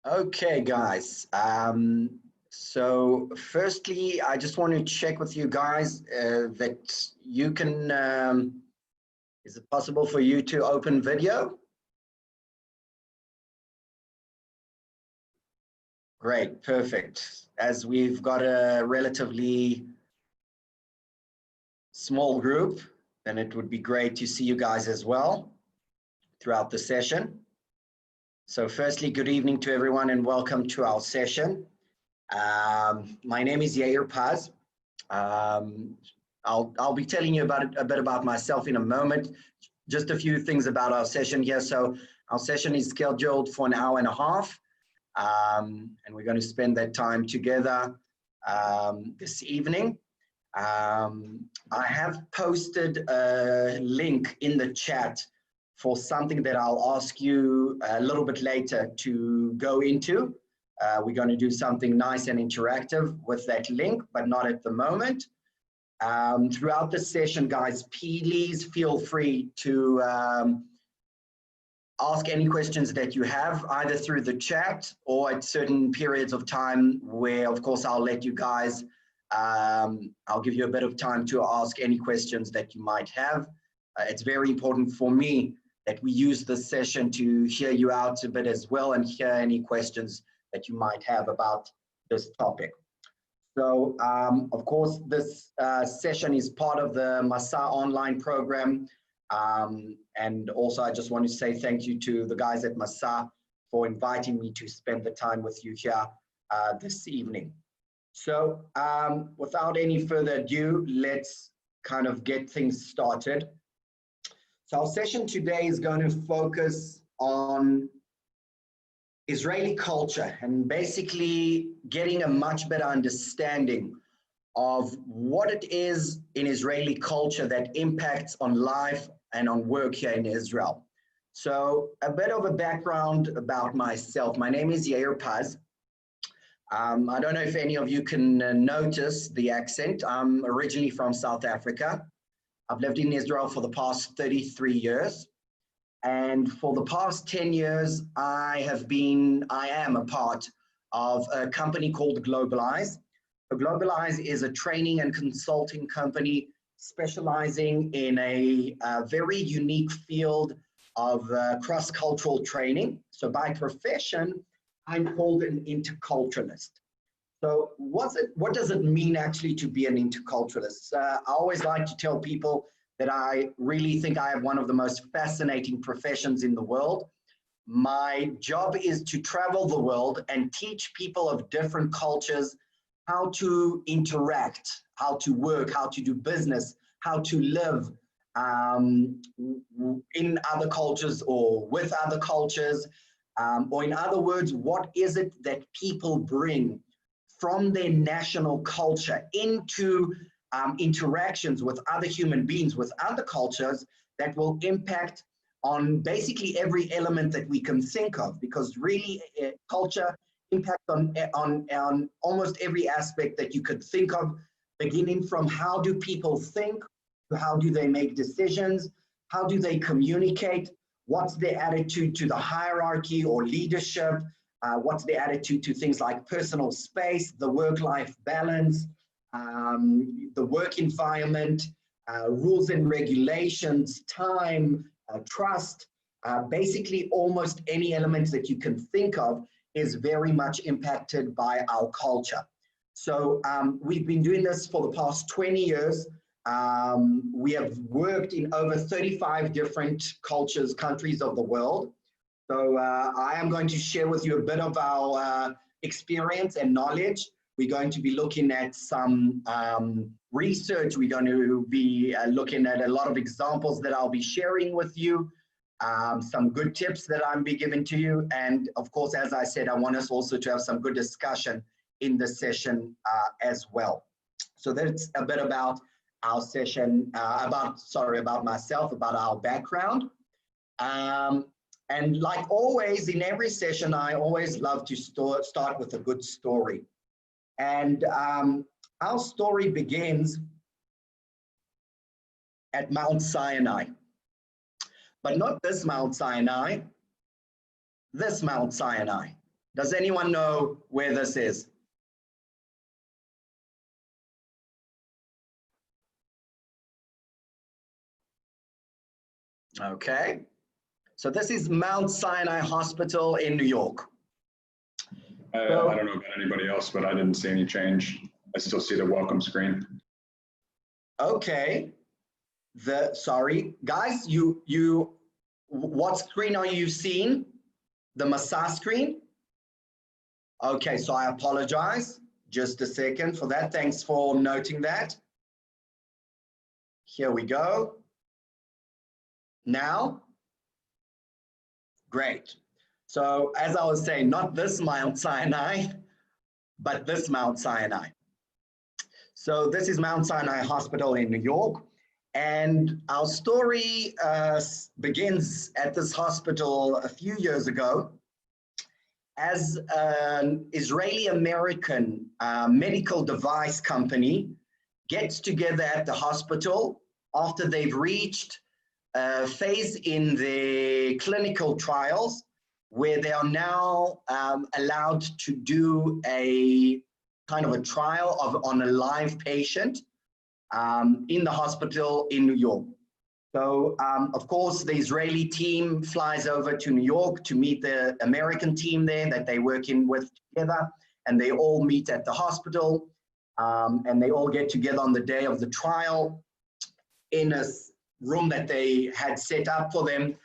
Okay, guys. So firstly, I just want to check with you guys that you can, is it possible for you to open video? Great, perfect. As we've got a relatively small group, then it would be great to see you guys as well throughout the session. So firstly, good evening to everyone and welcome to our session. My name is Yair Paz. I'll be telling you a bit about myself in a moment. Just a few things about our session here. So our session is scheduled for an hour and a half, and we're going to spend that time together this evening. I have posted a link in the chat for something that I'll ask you a little bit later to go into. We're going to do something nice and interactive with that link, but not at the moment. Throughout the session, guys, please feel free to ask any questions that you have, either through the chat or at certain periods of time where, of course, I'll let you guys, I'll give you a bit of time to ask any questions that you might have. It's very important for me that we use this session to hear you out a bit as well and hear any questions that you might have about this topic. So, of course, this session is part of the Masa online program. And also, I just want to say thank you to the guys at Masa for inviting me to spend the time with you here this evening. So, without any further ado, let's kind of get things started. So our session today is going to focus on Israeli culture and basically getting a much better understanding of what it is in Israeli culture that impacts on life and on work here in Israel. So a bit of a background about myself. My name is Yair Paz. I don't know if any of you can notice the accent. I'm originally from South Africa. I've lived in Israel for the past 33 years. And for the past 10 years, I am a part of a company called Globalize. So Globalize is a training and consulting company specializing in a very unique field of cross-cultural training. So by profession, I'm called an interculturalist. So what does it mean actually to be an interculturalist? I always like to tell people that I really think I have one of the most fascinating professions in the world. My job is to travel the world and teach people of different cultures how to interact, how to work, how to do business, how to live in other cultures or with other cultures, or in other words, what is it that people bring from their national culture into interactions with other human beings, with other cultures that will impact on basically every element that we can think of, because really culture impacts on almost every aspect that you could think of, beginning from how do people think, to how do they make decisions, how do they communicate, what's their attitude to the hierarchy or leadership, what's the attitude to things like personal space, the work-life balance, the work environment, rules and regulations, time, trust, basically almost any elements that you can think of is very much impacted by our culture. So we've been doing this for the past 20 years. We have worked in over 35 different cultures, countries of the world. So I am going to share with you a bit of our experience and knowledge. We're going to be looking at some research. We're going to be looking at a lot of examples that I'll be sharing with you, some good tips that I'll be giving to you. And of course, as I said, I want us also to have some good discussion in the session as well. So that's a bit about our session, about myself, about our background. And like always, in every session, I always love to start with a good story. And our story begins at Mount Sinai. But not this Mount Sinai, this Mount Sinai. Does anyone know where this is? Okay, so this is Mount Sinai Hospital in New York. I don't know about anybody else, but I didn't see any change. I still see the welcome screen. Okay, sorry, guys, what screen are you seeing? The Masa screen? Okay, so I apologize. Just a second for that. Thanks for noting that. Here we go. Now, great. So as I was saying, not this Mount Sinai, but this Mount Sinai. So this is Mount Sinai Hospital in New York. And our story begins at this hospital a few years ago as an Israeli-American medical device company gets together at the hospital after they've reached a phase in the clinical trials where they are now allowed to do a kind of a trial on a live patient in the hospital in New York. So, of course, the Israeli team flies over to New York to meet the American team there that they're working with together, and they all meet at the hospital, and they all get together on the day of the trial in a room that they had set up for them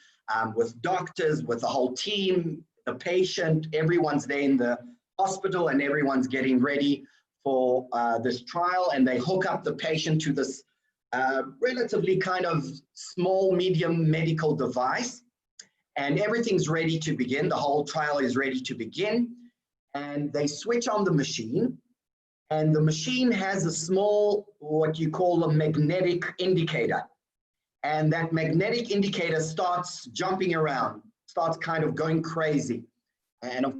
with doctors, with the whole team, the patient, everyone's there in the hospital and everyone's getting ready for this trial, and they hook up the patient to this relatively kind of small, medium medical device, and everything's ready to begin. The whole trial is ready to begin, and they switch on the machine, and the machine has a small, what you call a magnetic indicator. And that magnetic indicator starts jumping around, starts kind of going crazy. And of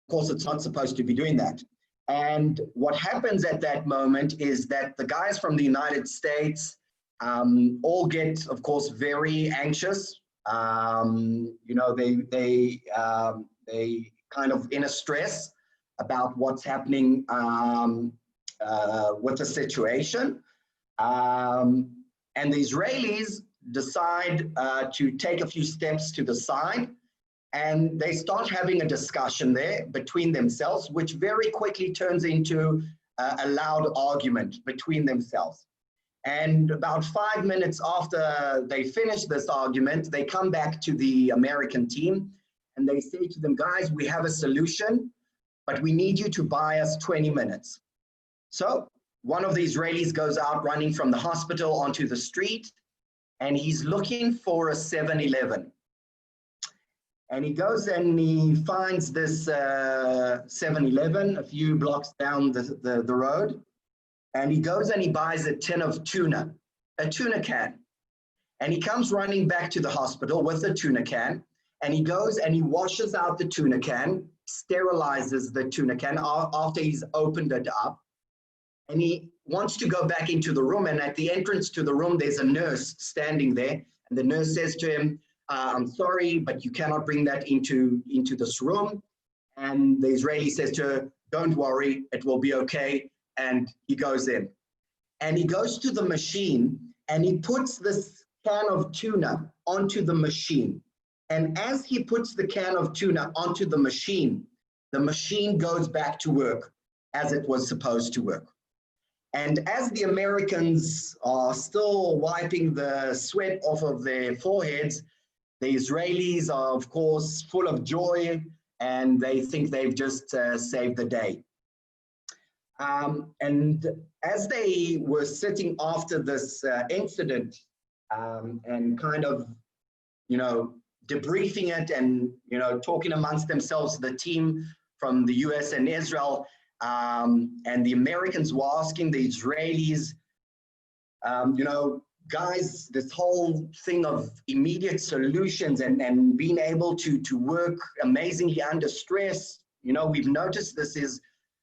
course, it's not supposed to be doing that. And what happens at that moment is that the guys from the United States all get, of course, very anxious. You know, they kind of in a stress about what's happening with the situation. And the Israelis decide to take a few steps to the side, and they start having a discussion there between themselves, which very quickly turns into a loud argument between themselves. And about 5 minutes after they finish this argument, they come back to the American team and they say to them, guys, we have a solution, but we need you to buy us 20 minutes. So one of the Israelis goes out running from the hospital onto the street, and he's looking for a 7-Eleven. And he goes and he finds this 7-Eleven a few blocks down the road. And he goes and he buys a tin of tuna, a tuna can. And he comes running back to the hospital with the tuna can. And he goes and he washes out the tuna can, sterilizes the tuna can after he's opened it up. And he wants to go back into the room. And at the entrance to the room, there's a nurse standing there. And the nurse says to him, I'm sorry, but you cannot bring that into this room. And the Israeli says to her, don't worry, it will be okay. And he goes in. And he goes to the machine and he puts this can of tuna onto the machine. And as he puts the can of tuna onto the machine goes back to work as it was supposed to work. And as the Americans are still wiping the sweat off of their foreheads, the Israelis are, of course, full of joy, and they think they've just saved the day. And as they were sitting after this incident and kind of, you know, debriefing it and, you know, talking amongst themselves, the team from the US and Israel, and the Americans were asking the Israelis, you know, guys, this whole thing of immediate solutions and being able to work amazingly under stress, you know, we've noticed this is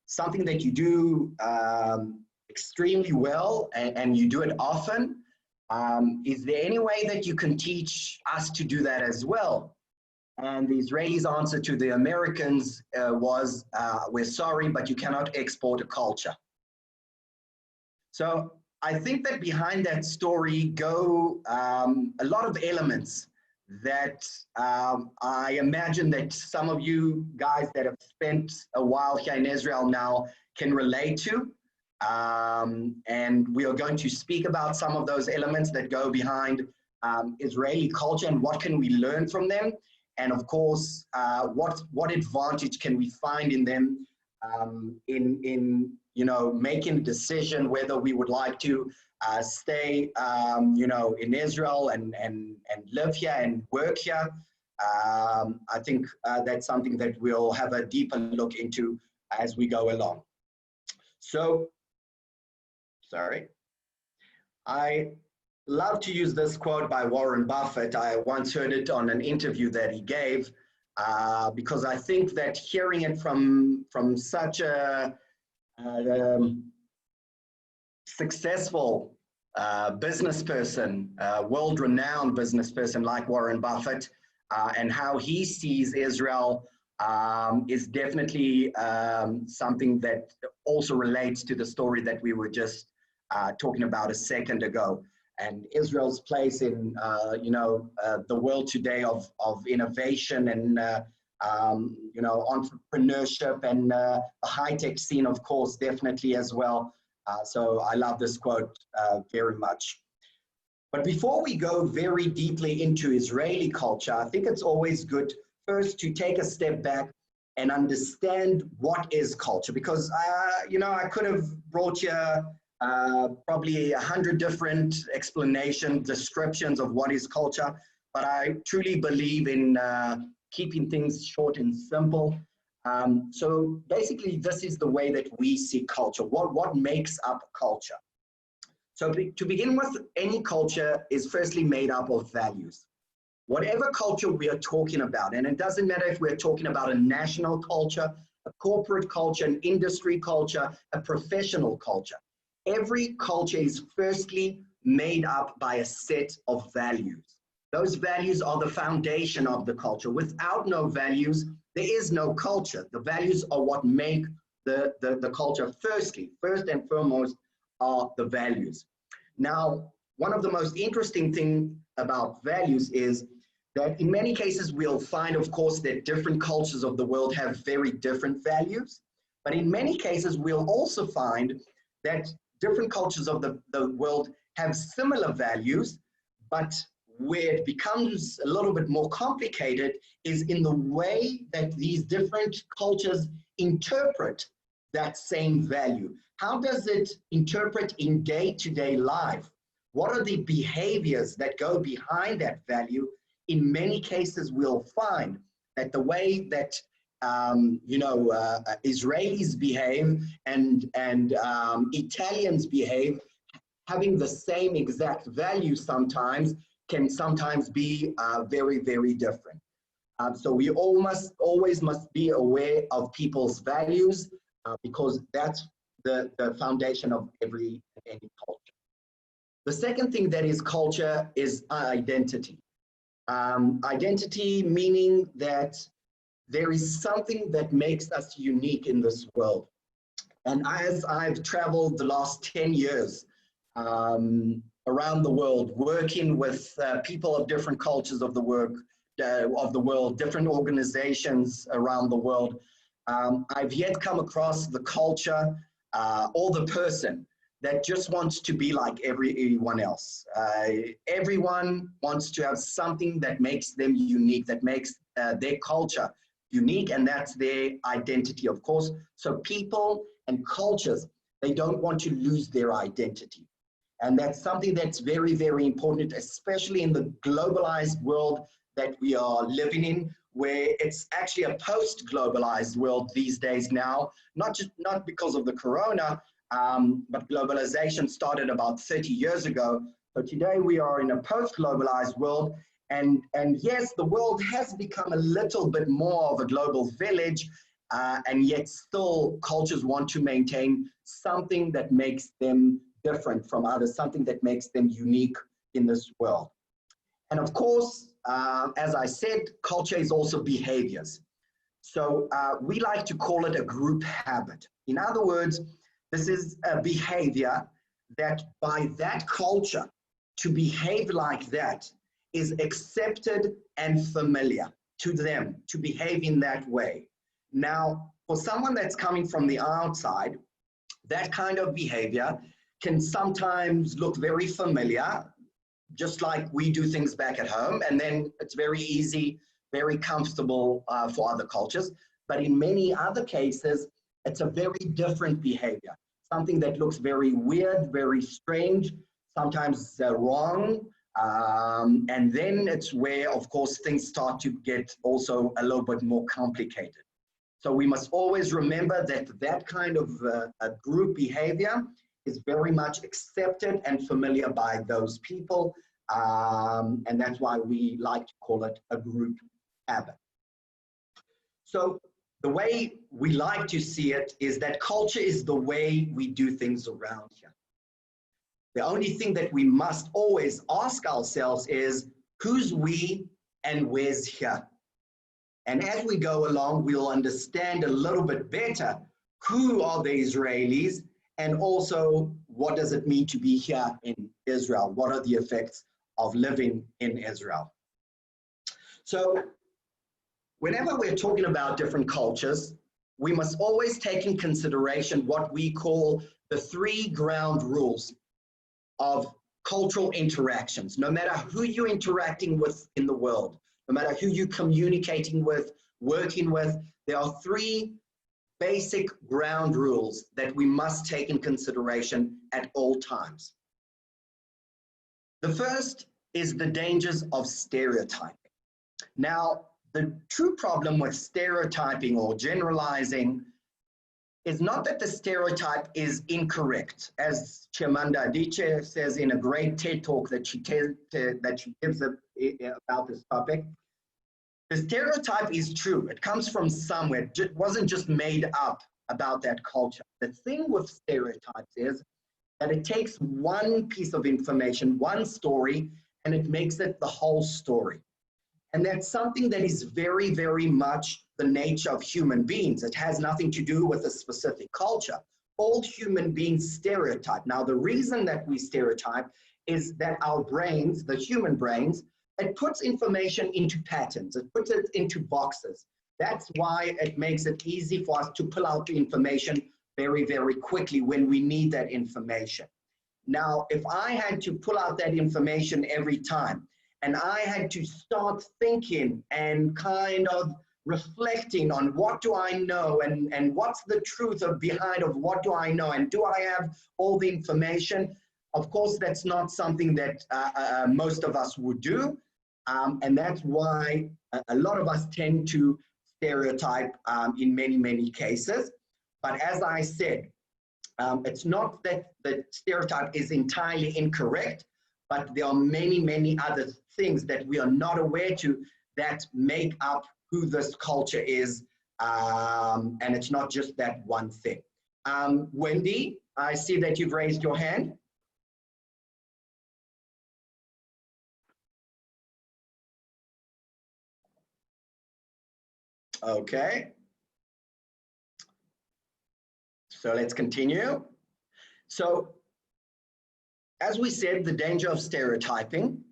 something that you do extremely well and you do it often. Is there any way that you can teach us to do that as well? And the Israelis' answer to the Americans was, we're sorry, but you cannot export a culture. So I think that behind that story go a lot of elements that I imagine that some of you guys that have spent a while here in Israel now can relate to. And we are going to speak about some of those elements that go behind Israeli culture and what can we learn from them. And of course, what advantage can we find in them in you know, making a decision whether we would like to stay you know, in Israel and live here and work here. I think that's something that we'll have a deeper look into as we go along. So, sorry. I love to use this quote by Warren Buffett. I once heard it on an interview that he gave because I think that hearing it from such a successful business person, world-renowned business person like Warren Buffett, and how he sees Israel is definitely something that also relates to the story that we were just talking about a second ago. And Israel's place in you know, the world today of innovation and you know, entrepreneurship and the high-tech scene, of course, definitely as well. So I love this quote very much. But before we go very deeply into Israeli culture, I think it's always good first to take a step back and understand what is culture, because you know, I could have brought you probably 100 different explanations, descriptions of what is culture, but I truly believe in keeping things short and simple. So basically, this is the way that we see culture. What makes up culture? So to begin with, any culture is firstly made up of values. Whatever culture we are talking about, and it doesn't matter if we're talking about a national culture, a corporate culture, an industry culture, a professional culture. Every culture is firstly made up by a set of values. Those values are the foundation of the culture. Without no values, there is no culture. The values are what make the culture. First and foremost are the values. Now, one of the most interesting things about values is that in many cases we'll find, of course, that different cultures of the world have very different values. But in many cases, we'll also find that different cultures of the world have similar values, but where it becomes a little bit more complicated is in the way that these different cultures interpret that same value. How does it interpret in day-to-day life? What are the behaviors that go behind that value? In many cases, we'll find that the way that you know, Israelis behave and Italians behave, having the same exact value sometimes, can sometimes be very, very different. So we always must be aware of people's values because that's the foundation of any culture. The second thing that is culture is identity. Identity meaning that there is something that makes us unique in this world. And as I've traveled the last 10 years around the world, working with people of different cultures of the world, different organizations around the world, I've yet come across the culture or the person that just wants to be like everyone else. Everyone wants to have something that makes them unique, that makes their culture unique, and that's their identity, of course. So people and cultures, they don't want to lose their identity. And that's something that's very, very important, especially in the globalized world that we are living in, where it's actually a post-globalized world these days now, not because of the corona, but globalization started about 30 years ago. So today we are in a post-globalized world, and yes, the world has become a little bit more of a global village, and yet still cultures want to maintain something that makes them different from others, something that makes them unique in this world. And of course, as I said, culture is also behaviors. So we like to call it a group habit. In other words, this is a behavior that by that culture to behave like that is accepted and familiar to them, to behave in that way. Now, for someone that's coming from the outside, that kind of behavior can sometimes look very familiar, just like we do things back at home, and then it's very easy, very comfortable for other cultures. But in many other cases, it's a very different behavior, something that looks very weird, very strange, sometimes wrong. And then it's where, of course, things start to get also a little bit more complicated. So we must always remember that that kind of a group behavior is very much accepted and familiar by those people. And that's why we like to call it a group habit. So the way we like to see it is that culture is the way we do things around here. The only thing that we must always ask ourselves is, who's we and where's here? And as we go along, we'll understand a little bit better who are the Israelis, and also what does it mean to be here in Israel? What are the effects of living in Israel? So whenever we're talking about different cultures, we must always take in consideration what we call the 3 ground rules of cultural interactions. No matter who you're interacting with in the world, no matter who you're communicating with, working with, there are 3 basic ground rules that we must take in consideration at all times. The first is the dangers of stereotyping. Now, the true problem with stereotyping or generalizing is not that the stereotype is incorrect, as Chimamanda Adichie says in a great TED talk that she gives about this topic. The stereotype is true. It comes from somewhere. It wasn't just made up about that culture. The thing with stereotypes is that it takes one piece of information, one story, and it makes it the whole story. And that's something that is very, very much the nature of human beings. It has nothing to do with a specific culture. All human beings stereotype. Now, the reason that we stereotype is that our brains, the human brains, it puts information into patterns. It puts it into boxes. That's why it makes it easy for us to pull out the information very, very quickly when we need that information. Now, if I had to pull out that information every time, and I had to start thinking and kind of reflecting on what do I know and what's the truth behind of what do I know and do I have all the information? Of course, that's not something that most of us would do. And that's why a lot of us tend to stereotype in many, many cases. But as I said, it's not that the stereotype is entirely incorrect, but there are many, many other things that we are not aware to that make up who this culture is, and it's not just that one thing. Wendy, I see that you've raised your hand. Okay. So let's continue. So as we said, the danger of stereotyping,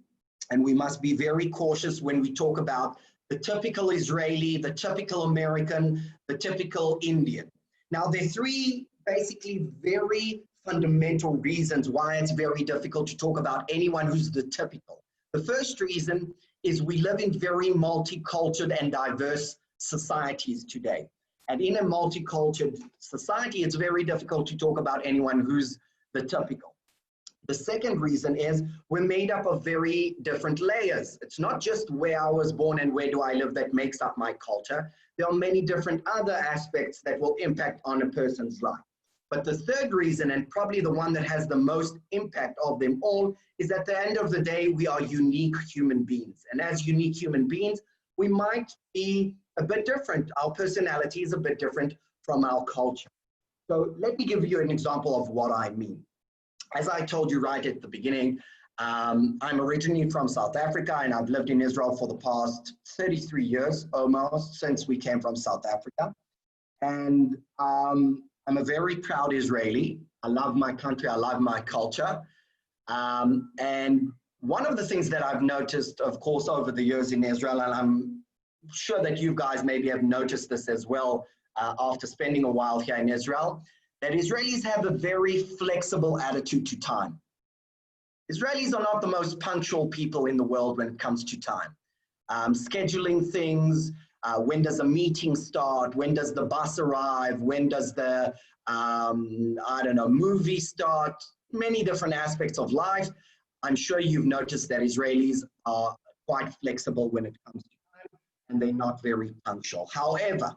and we must be very cautious when we talk about the typical Israeli, the typical American, the typical Indian. Now, there are 3 basically very fundamental reasons why it's very difficult to talk about anyone who's the typical. The first reason is we live in very multicultural and diverse societies today. And in a multicultural society, it's very difficult to talk about anyone who's the typical. The second reason is we're made up of very different layers. It's not just where I was born and where do I live that makes up my culture. There are many different other aspects that will impact on a person's life. But the third reason, and probably the one that has the most impact of them all, is at the end of the day, we are unique human beings. And as unique human beings, we might be a bit different. Our personality is a bit different from our culture. So let me give you an example of what I mean. As I told you right at the beginning, I'm originally from South Africa, and I've lived in Israel for the past 33 years, almost, since we came from South Africa. And I'm a very proud Israeli. I love my country, I love my culture. And one of the things that I've noticed, of course, over the years in Israel, and I'm sure that you guys maybe have noticed this as well after spending a while here in Israel, that Israelis have a very flexible attitude to time. Israelis are not the most punctual people in the world when it comes to time. Scheduling things, when does a meeting start, when does the bus arrive, when does the, I don't know, movie start, many different aspects of life. I'm sure you've noticed that Israelis are quite flexible when it comes to time, and they're not very punctual. However,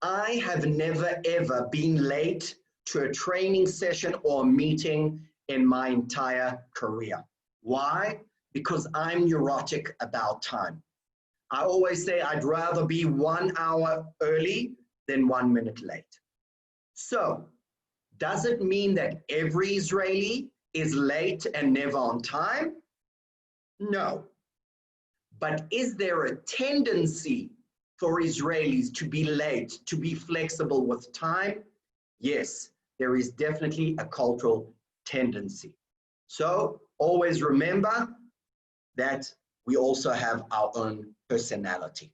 I have never ever been late to a training session or meeting in my entire career. Why? Because I'm neurotic about time. I always say I'd rather be 1 hour early than 1 minute late. So, does it mean that every Israeli is late and never on time? No. But is there a tendency for Israelis to be late, to be flexible with time? Yes, there is definitely a cultural tendency. So always remember that we also have our own personality.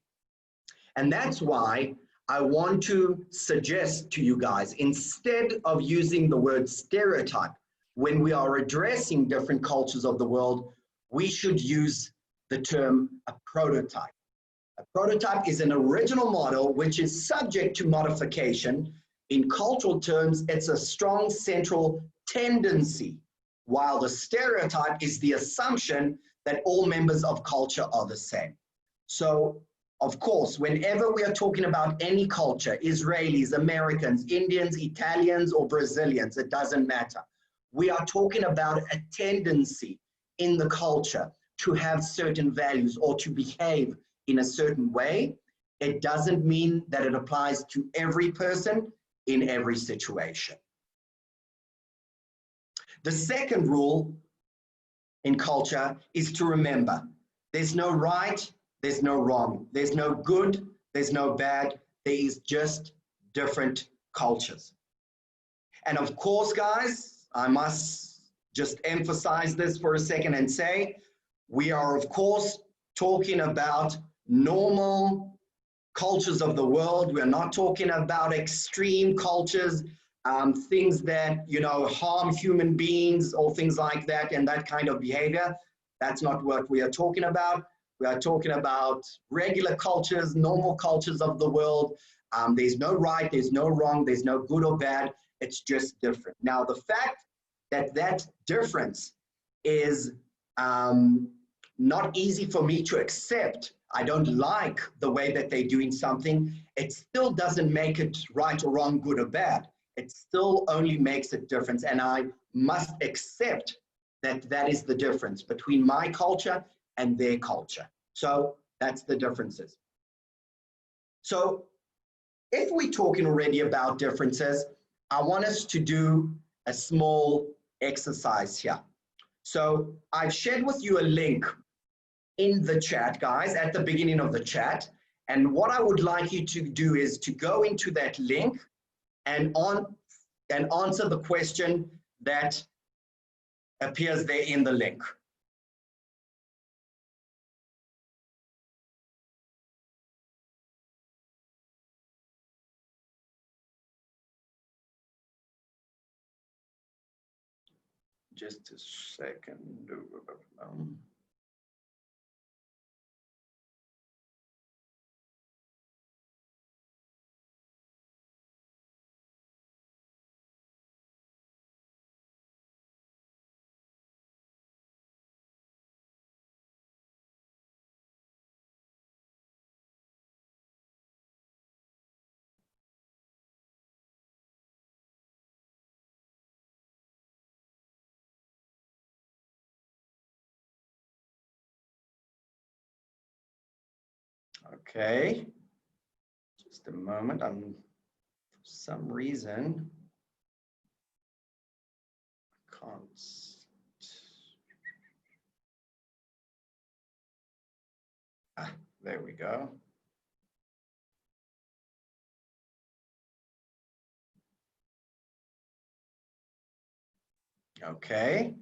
And that's why I want to suggest to you guys, instead of using the word stereotype, when we are addressing different cultures of the world, we should use the term a prototype. A prototype is an original model which is subject to modification. In cultural terms, it's a strong central tendency, while the stereotype is the assumption that all members of culture are the same. So, of course, whenever we are talking about any culture, Israelis, Americans, Indians, Italians, or Brazilians, it doesn't matter. We are talking about a tendency in the culture to have certain values or to behave in a certain way. It doesn't mean that it applies to every person in every situation. The second rule in culture is to remember there's no right, there's no wrong, there's no good, there's no bad, there is just different cultures. And of course, guys, I must just emphasize this for a second and say, we are of course talking about normal cultures of the world. We're not talking about extreme cultures, things that, you know, harm human beings or things like that and that kind of behavior. That's not what we are talking about. We are talking about regular cultures, normal cultures of the world. There's no right, there's no wrong, there's no good or bad. It's just different. Now, the fact that that difference is not easy for me to accept, I don't like the way that they're doing something, it still doesn't make it right or wrong, good or bad. It still only makes a difference. And I must accept that that is the difference between my culture and their culture. So that's the differences. So if we're talking already about differences, I want us to do a small exercise here. So I've shared with you a link in the chat, guys, at the beginning of the chat. And what I would like you to do is to go into that link and answer the question that appears there in the link. Just a second. Okay, just a moment. For some reason, I can't. There we go. Okay.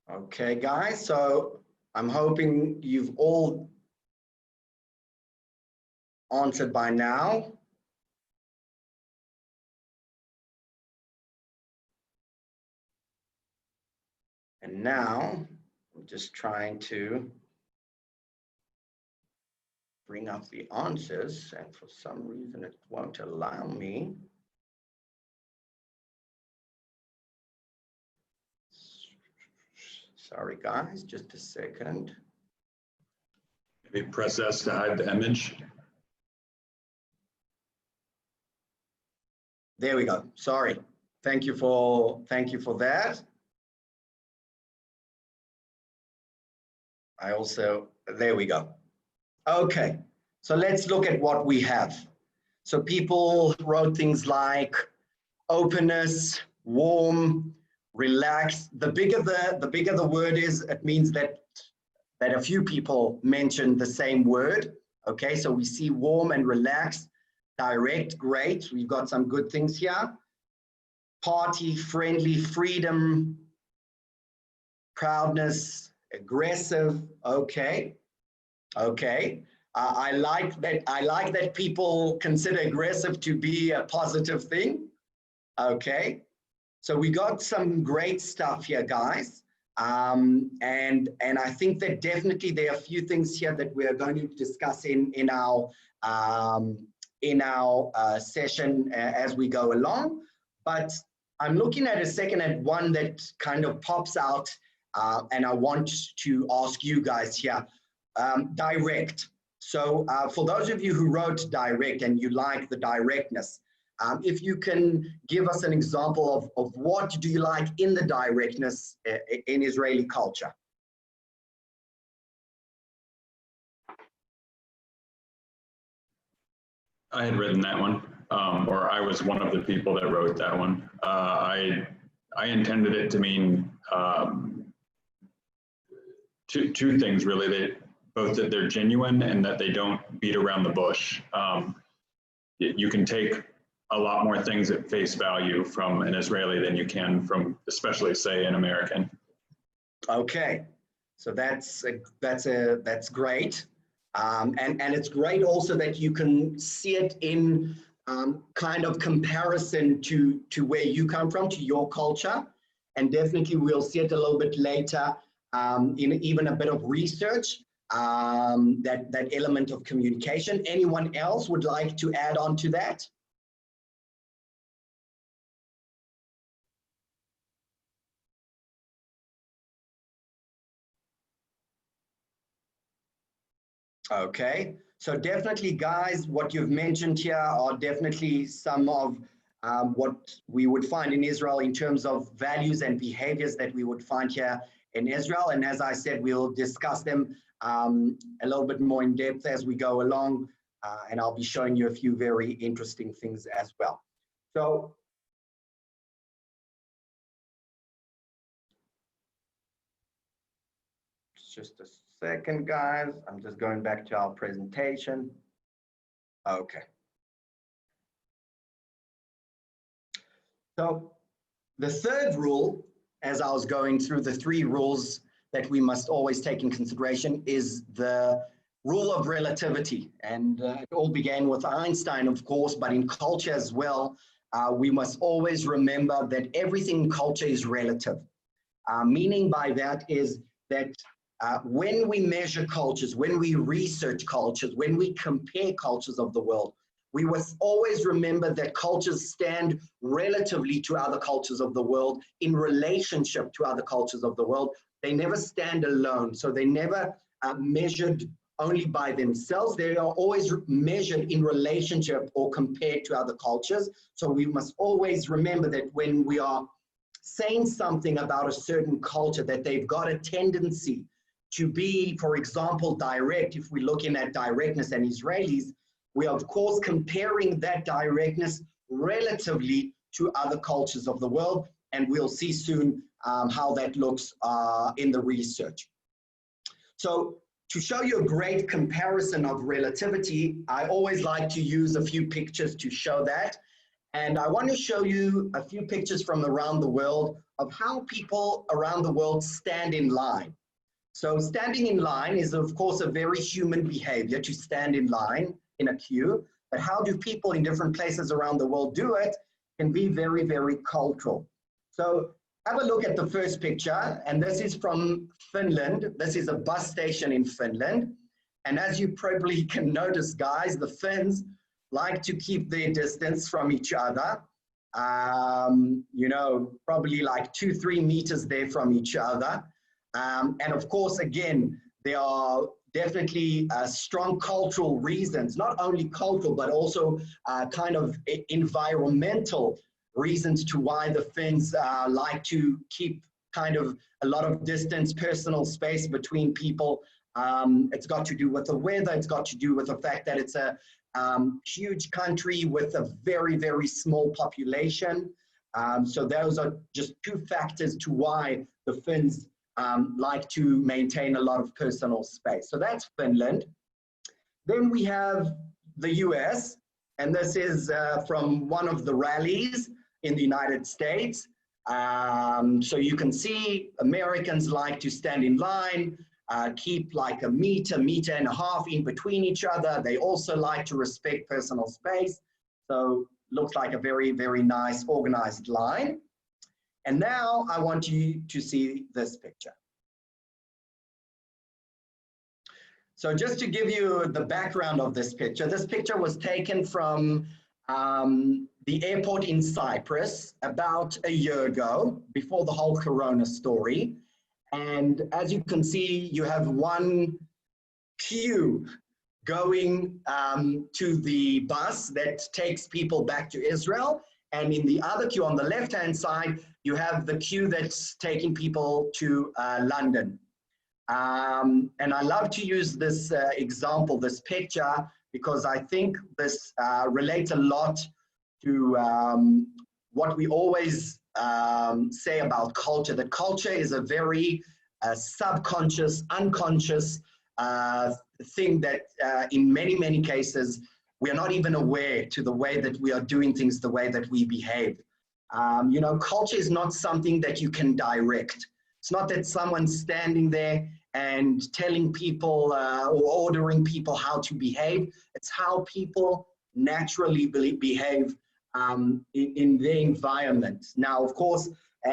Okay, guys, so I'm hoping you've all answered by now. And now I'm just trying to bring up the answers, and for some reason it won't allow me. Sorry, guys, just a second. Maybe press S to hide the image. There we go. Sorry. Thank you for that. There we go. Okay, so let's look at what we have. So people wrote things like openness, warm, relaxed. The bigger the word is, it means that a few people mentioned the same word. Okay, so we see warm and relaxed, direct, great. We've got some good things here. Party, friendly, freedom, proudness, aggressive. Okay. I like that people consider aggressive to be a positive thing. Okay. So we got some great stuff here, guys. And I think that definitely there are a few things here that we are going to discuss in our session as we go along. But I'm looking at a second at one that kind of pops out, and I want to ask you guys here. Direct. So for those of you who wrote direct and you like the directness, if you can give us an example of what do you like in the directness in Israeli culture? I had written that one, or I was one of the people that wrote that one. I intended it to mean two things really. Both that they're genuine and that they don't beat around the bush. You can take a lot more things at face value from an Israeli than you can from, especially say, an American. Okay, so that's great, and it's great also that you can see it in kind of comparison to where you come from, to your culture, and definitely we'll see it a little bit later in even a bit of research. That element of communication. Anyone else would like to add on to that? Okay, so definitely, guys, what you've mentioned here are definitely some of what we would find in Israel in terms of values and behaviors that we would find here in Israel. And as I said, we'll discuss them a little bit more in depth as we go along, and I'll be showing you a few very interesting things as well. So just a second, guys. I'm just going back to our presentation. Okay. So the third rule, as I was going through the three rules that we must always take in consideration, is the rule of relativity. And it all began with Einstein, of course, but in culture as well, we must always remember that everything in culture is relative. Meaning by that is that when we measure cultures, when we research cultures, when we compare cultures of the world, we must always remember that cultures stand relatively to other cultures of the world in relationship to other cultures of the world. They never stand alone. So they never measured only by themselves. They are always measured in relationship or compared to other cultures. So we must always remember that when we are saying something about a certain culture, that they've got a tendency to be, for example, direct. If we're looking at directness and Israelis, we are of course comparing that directness relatively to other cultures of the world, and we'll see soon how that looks in the research. So to show you a great comparison of relativity, I always like to use a few pictures to show that. And I want to show you a few pictures from around the world of how people around the world stand in line. So standing in line is, of course, a very human behavior, to stand in line in a queue. But how do people in different places around the world do it can be very, very cultural. So have a look at the first picture, and this is from Finland. This is a bus station in Finland. And as you probably can notice, guys, the Finns like to keep their distance from each other. You know, probably like 2-3 meters there from each other. And of course, again, there are definitely strong cultural reasons, not only cultural, but also kind of environmental reasons to why the Finns like to keep kind of a lot of distance, personal space between people. It's got to do with the weather. It's got to do with the fact that it's a huge country with a very, very small population. So those are just two factors to why the Finns like to maintain a lot of personal space. So that's Finland. Then we have the US, and this is from one of the rallies in the United States. So you can see Americans like to stand in line, keep like a meter and a half in between each other. They also like to respect personal space. So looks like a very, very nice organized line. And now I want you to see this picture. So just to give you the background of this picture was taken from the airport in Cyprus about a year ago, before the whole Corona story. And as you can see, you have one queue going to the bus that takes people back to Israel. And in the other queue on the left-hand side, you have the queue that's taking people to London. And I love to use this example, this picture, because I think this relates a lot to what we always say about culture, that culture is a very subconscious, unconscious thing that in many, many cases, we are not even aware to the way that we are doing things, the way that we behave. You know, culture is not something that you can direct. It's not that someone's standing there and telling people or ordering people how to behave. It's how people naturally behave in their environment. Now, of course,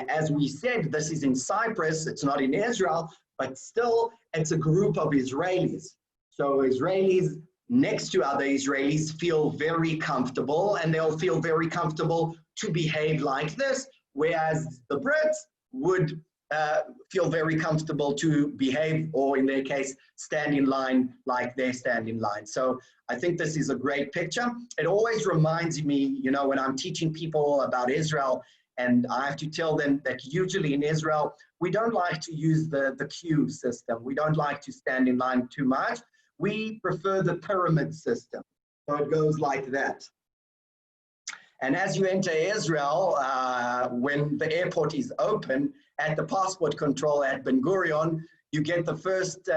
as we said, this is in Cyprus, it's not in Israel, but still it's a group of Israelis. So Israelis next to other Israelis feel very comfortable, and they'll feel very comfortable to behave like this, whereas the Brits would feel very comfortable to behave, or in their case, stand in line like they stand in line. So I think this is a great picture. It always reminds me, you know, when I'm teaching people about Israel, and I have to tell them that usually in Israel, we don't like to use the queue system. We don't like to stand in line too much. We prefer the pyramid system. So it goes like that. And as you enter Israel, when the airport is open, at the passport control at Ben Gurion, you get the first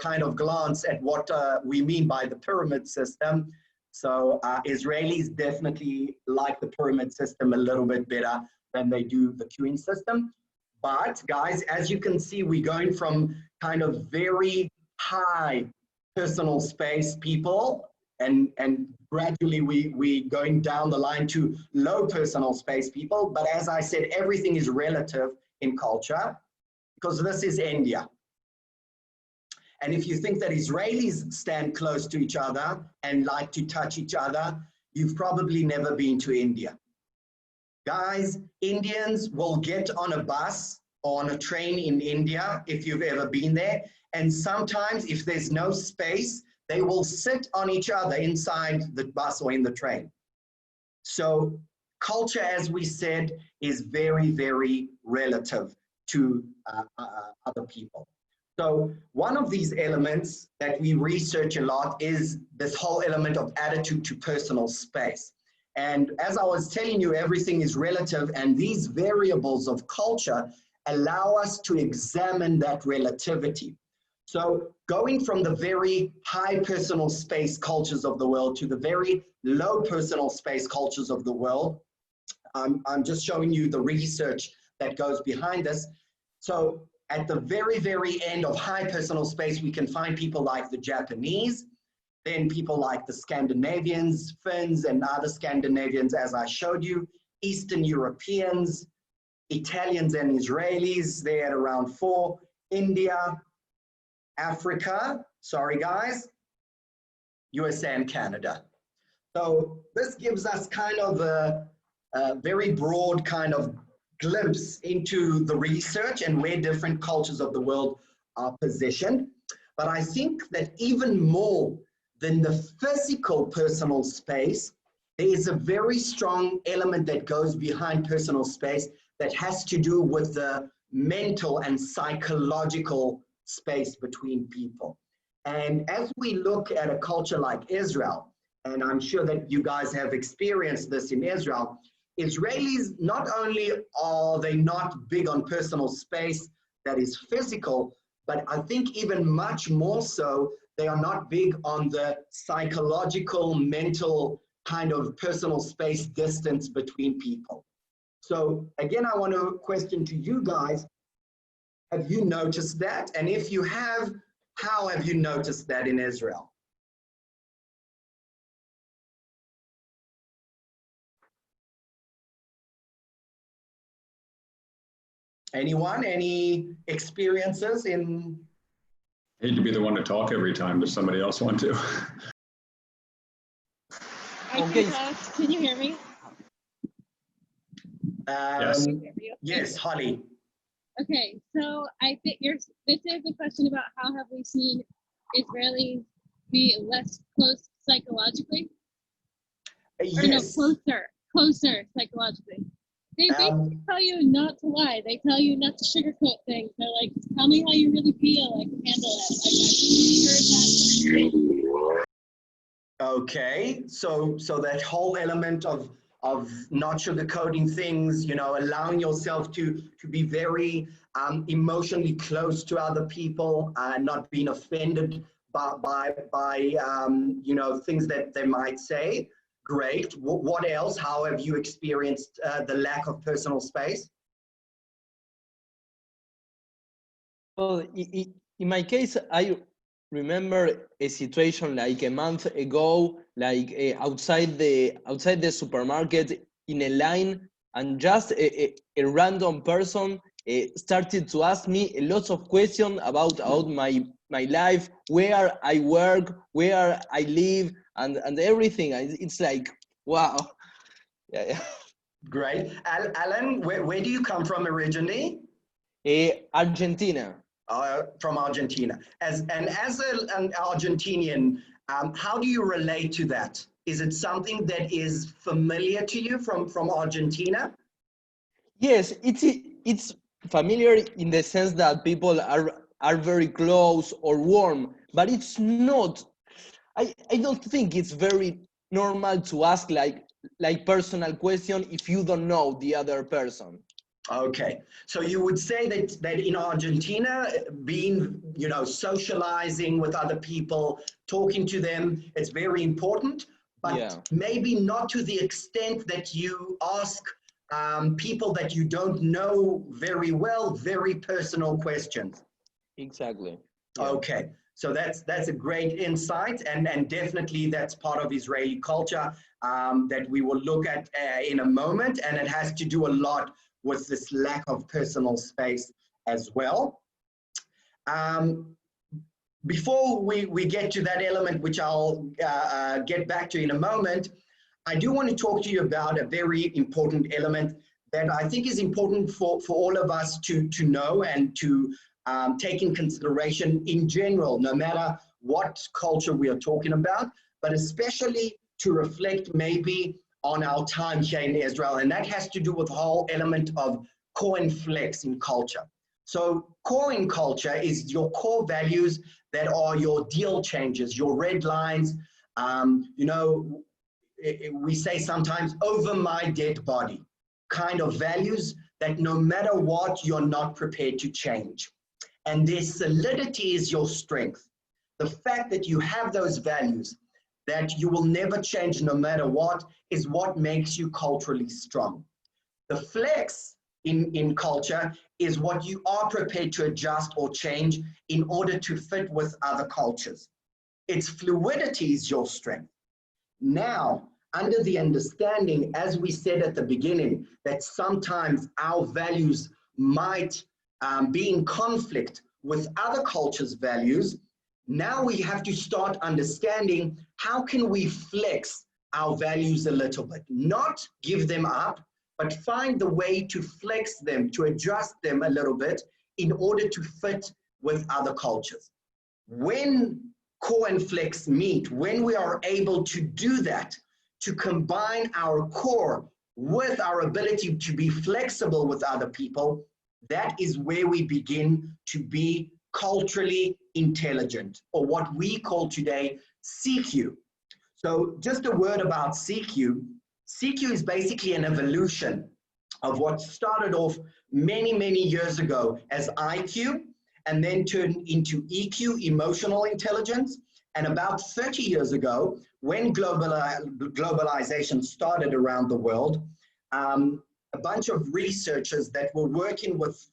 kind of glance at what we mean by the pyramid system. So Israelis definitely like the pyramid system a little bit better than they do the queuing system. But guys, as you can see, we're going from kind of very high personal space people, and gradually we going down the line to low personal space people. But as I said, everything is relative in culture. because this is India. And if you think that Israelis stand close to each other and like to touch each other, you've probably never been to India. Guys, Indians will get on a bus or on a train in India, if you've ever been there, and sometimes if there's no space, they will sit on each other inside the bus or in the train. So culture, as we said, is very, very relative to other people. So one of these elements that we research a lot is this whole element of attitude to personal space. And as I was telling you, everything is relative, and these variables of culture allow us to examine that relativity. So going from the very high personal space cultures of the world to the very low personal space cultures of the world, I'm just showing you the research that goes behind this. So at the very, very end of high personal space, we can find people like the Japanese, then people like the Scandinavians, Finns, and other Scandinavians, as I showed you, Eastern Europeans, Italians and Israelis, they're at around 4, India, Africa, sorry guys, USA and Canada. So this gives us kind of a very broad kind of glimpse into the research and where different cultures of the world are positioned. But I think that even more than the physical personal space, there is a very strong element that goes behind personal space that has to do with the mental and psychological space between people. And as we look at a culture like Israel, and I'm sure that you guys have experienced this in Israel, Israelis, not only are they not big on personal space that is physical, but I think even much more so, they are not big on the psychological, mental kind of personal space distance between people. So again, I want to question to you guys, have you noticed that? And if you have, how have you noticed that in Israel? Anyone, any experiences in? I hate to be the one to talk every time. Does somebody else want to? Okay. Can you hear me? Yes. Yes, Holly. Okay, so I think this is a question about how have we seen Israelis be less close psychologically? Yes. Or no, closer psychologically. They basically tell you not to lie. They tell you not to sugarcoat things. They're like, tell me how you really feel. I can handle it. I've heard that. Okay, so that whole element of not sugarcoating things, you know, allowing yourself to be very emotionally close to other people, not being offended by you know, things that they might say. Great. What else? How have you experienced the lack of personal space? Well, in my case, I remember a situation like a month ago, like outside the supermarket in a line, and just a random person started to ask me a lot of questions about my life, where I work, where I live, and everything. It's like, wow. Yeah. Great. Alan, where do you come from originally? Argentina. From Argentina. As an Argentinian, how do you relate to that? Is it something that is familiar to you from Argentina? Yes, it's familiar in the sense that people are very close or warm, but it's not. I don't think it's very normal to ask like personal question if you don't know the other person. Okay, so you would say that in Argentina, being, you know, socializing with other people, talking to them, it's very important, but maybe not to the extent that you ask people that you don't know very well, very personal questions. Exactly. Yeah. Okay, so that's a great insight, and definitely that's part of Israeli culture that we will look at in a moment, and it has to do a lot with this lack of personal space as well. Before we get to that element, which I'll get back to in a moment, I do want to talk to you about a very important element that I think is important for all of us to know and to take in consideration in general, no matter what culture we are talking about, but especially to reflect maybe on our time here in Israel. And that has to do with the whole element of core and flex in culture. So core in culture is your core values that are your deal changes, your red lines. You know, we say sometimes over my dead body kind of values that no matter what, you're not prepared to change. And their solidity is your strength. The fact that you have those values that you will never change no matter what is what makes you culturally strong. The flex in culture is what you are prepared to adjust or change in order to fit with other cultures. Its fluidity is your strength. Now, under the understanding, as we said at the beginning, that sometimes our values might be in conflict with other cultures' values, now we have to start understanding how can we flex our values a little bit, not give them up, but find the way to flex them, to adjust them a little bit in order to fit with other cultures. When core and flex meet, when we are able to do that, to combine our core with our ability to be flexible with other people, that is where we begin to be culturally intelligent, or what we call today CQ. So just a word about CQ. CQ is basically an evolution of what started off many, many years ago as IQ, and then turned into EQ, emotional intelligence. And about 30 years ago, when globalization started around the world, a bunch of researchers that were working with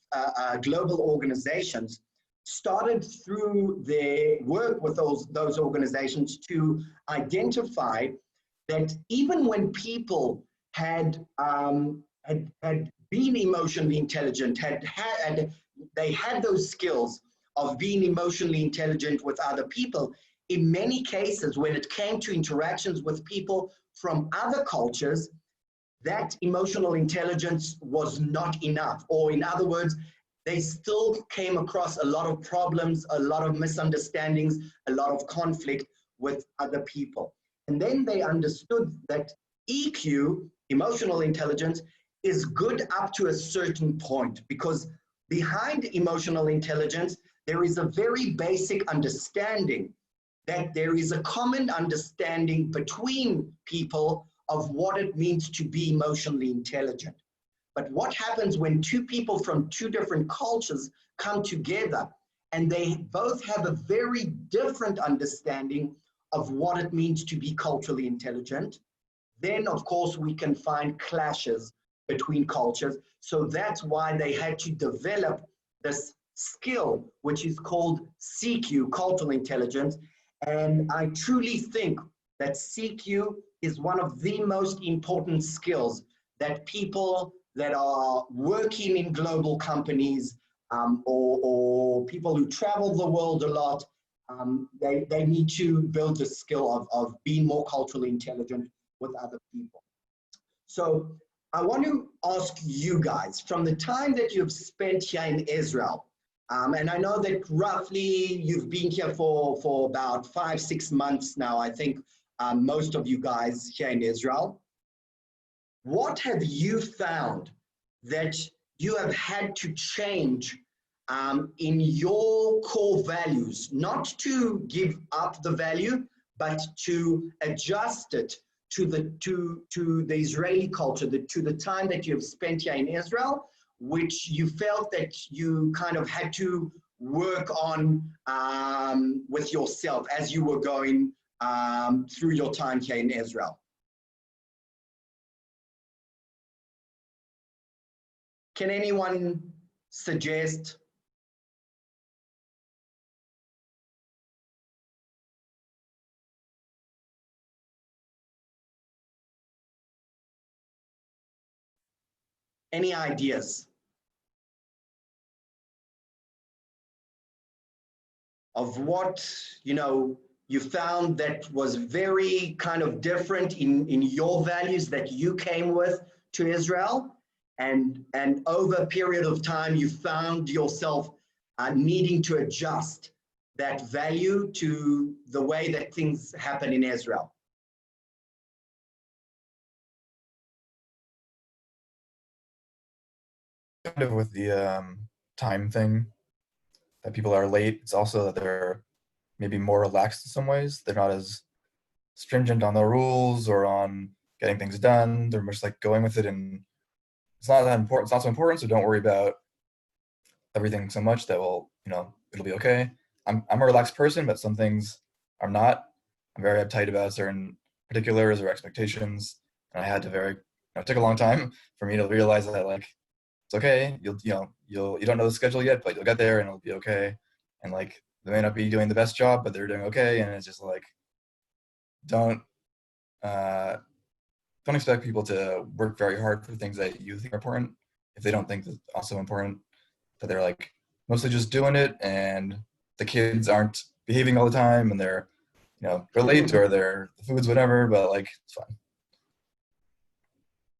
global organizations started through their work with those organizations to identify that even when people had been emotionally intelligent, they had those skills of being emotionally intelligent with other people, in many cases, when it came to interactions with people from other cultures, that emotional intelligence was not enough. Or in other words, they still came across a lot of problems, a lot of misunderstandings, a lot of conflict with other people. And then they understood that EQ, emotional intelligence, is good up to a certain point, because behind emotional intelligence, there is a very basic understanding that there is a common understanding between people of what it means to be emotionally intelligent. But what happens when two people from two different cultures come together and they both have a very different understanding of what it means to be culturally intelligent? Then, of course, we can find clashes between cultures. So that's why they had to develop this skill, which is called CQ, cultural intelligence. And I truly think that CQ is one of the most important skills that people that are working in global companies or people who travel the world a lot, they need to build the skill of being more culturally intelligent with other people. So I want to ask you guys, from the time that you've spent here in Israel, and I know that roughly you've been here for about 5-6 months now, I think most of you guys here in Israel. What have you found that you have had to change in your core values, not to give up the value, but to adjust it to the Israeli culture, to the time that you have spent here in Israel, which you felt that you kind of had to work on with yourself as you were going through your time here in Israel? Can anyone suggest? Any ideas? what, you found that was very kind of different in your values that you came with to Israel. And over a period of time, you found yourself needing to adjust that value to the way that things happen in Israel. Kind of with the time thing, that people are late. It's also that they're maybe more relaxed in some ways. They're not as stringent on the rules or on getting things done. They're just like going with it, and it's not that important. It's not so important, so don't worry about everything so much. That will, it'll be okay. I'm a relaxed person, but some things I'm not. I'm very uptight about certain particulars or expectations, and I had to it took a long time for me to realize that, like, it's okay. You don't know the schedule yet, but you'll get there and it'll be okay. And like, they may not be doing the best job, but they're doing okay. And it's just like, don't expect people to work very hard for things that you think are important if they don't think that's also important. That they're like mostly just doing it, and the kids aren't behaving all the time, and they're late, or the food's whatever, but like, it's fine.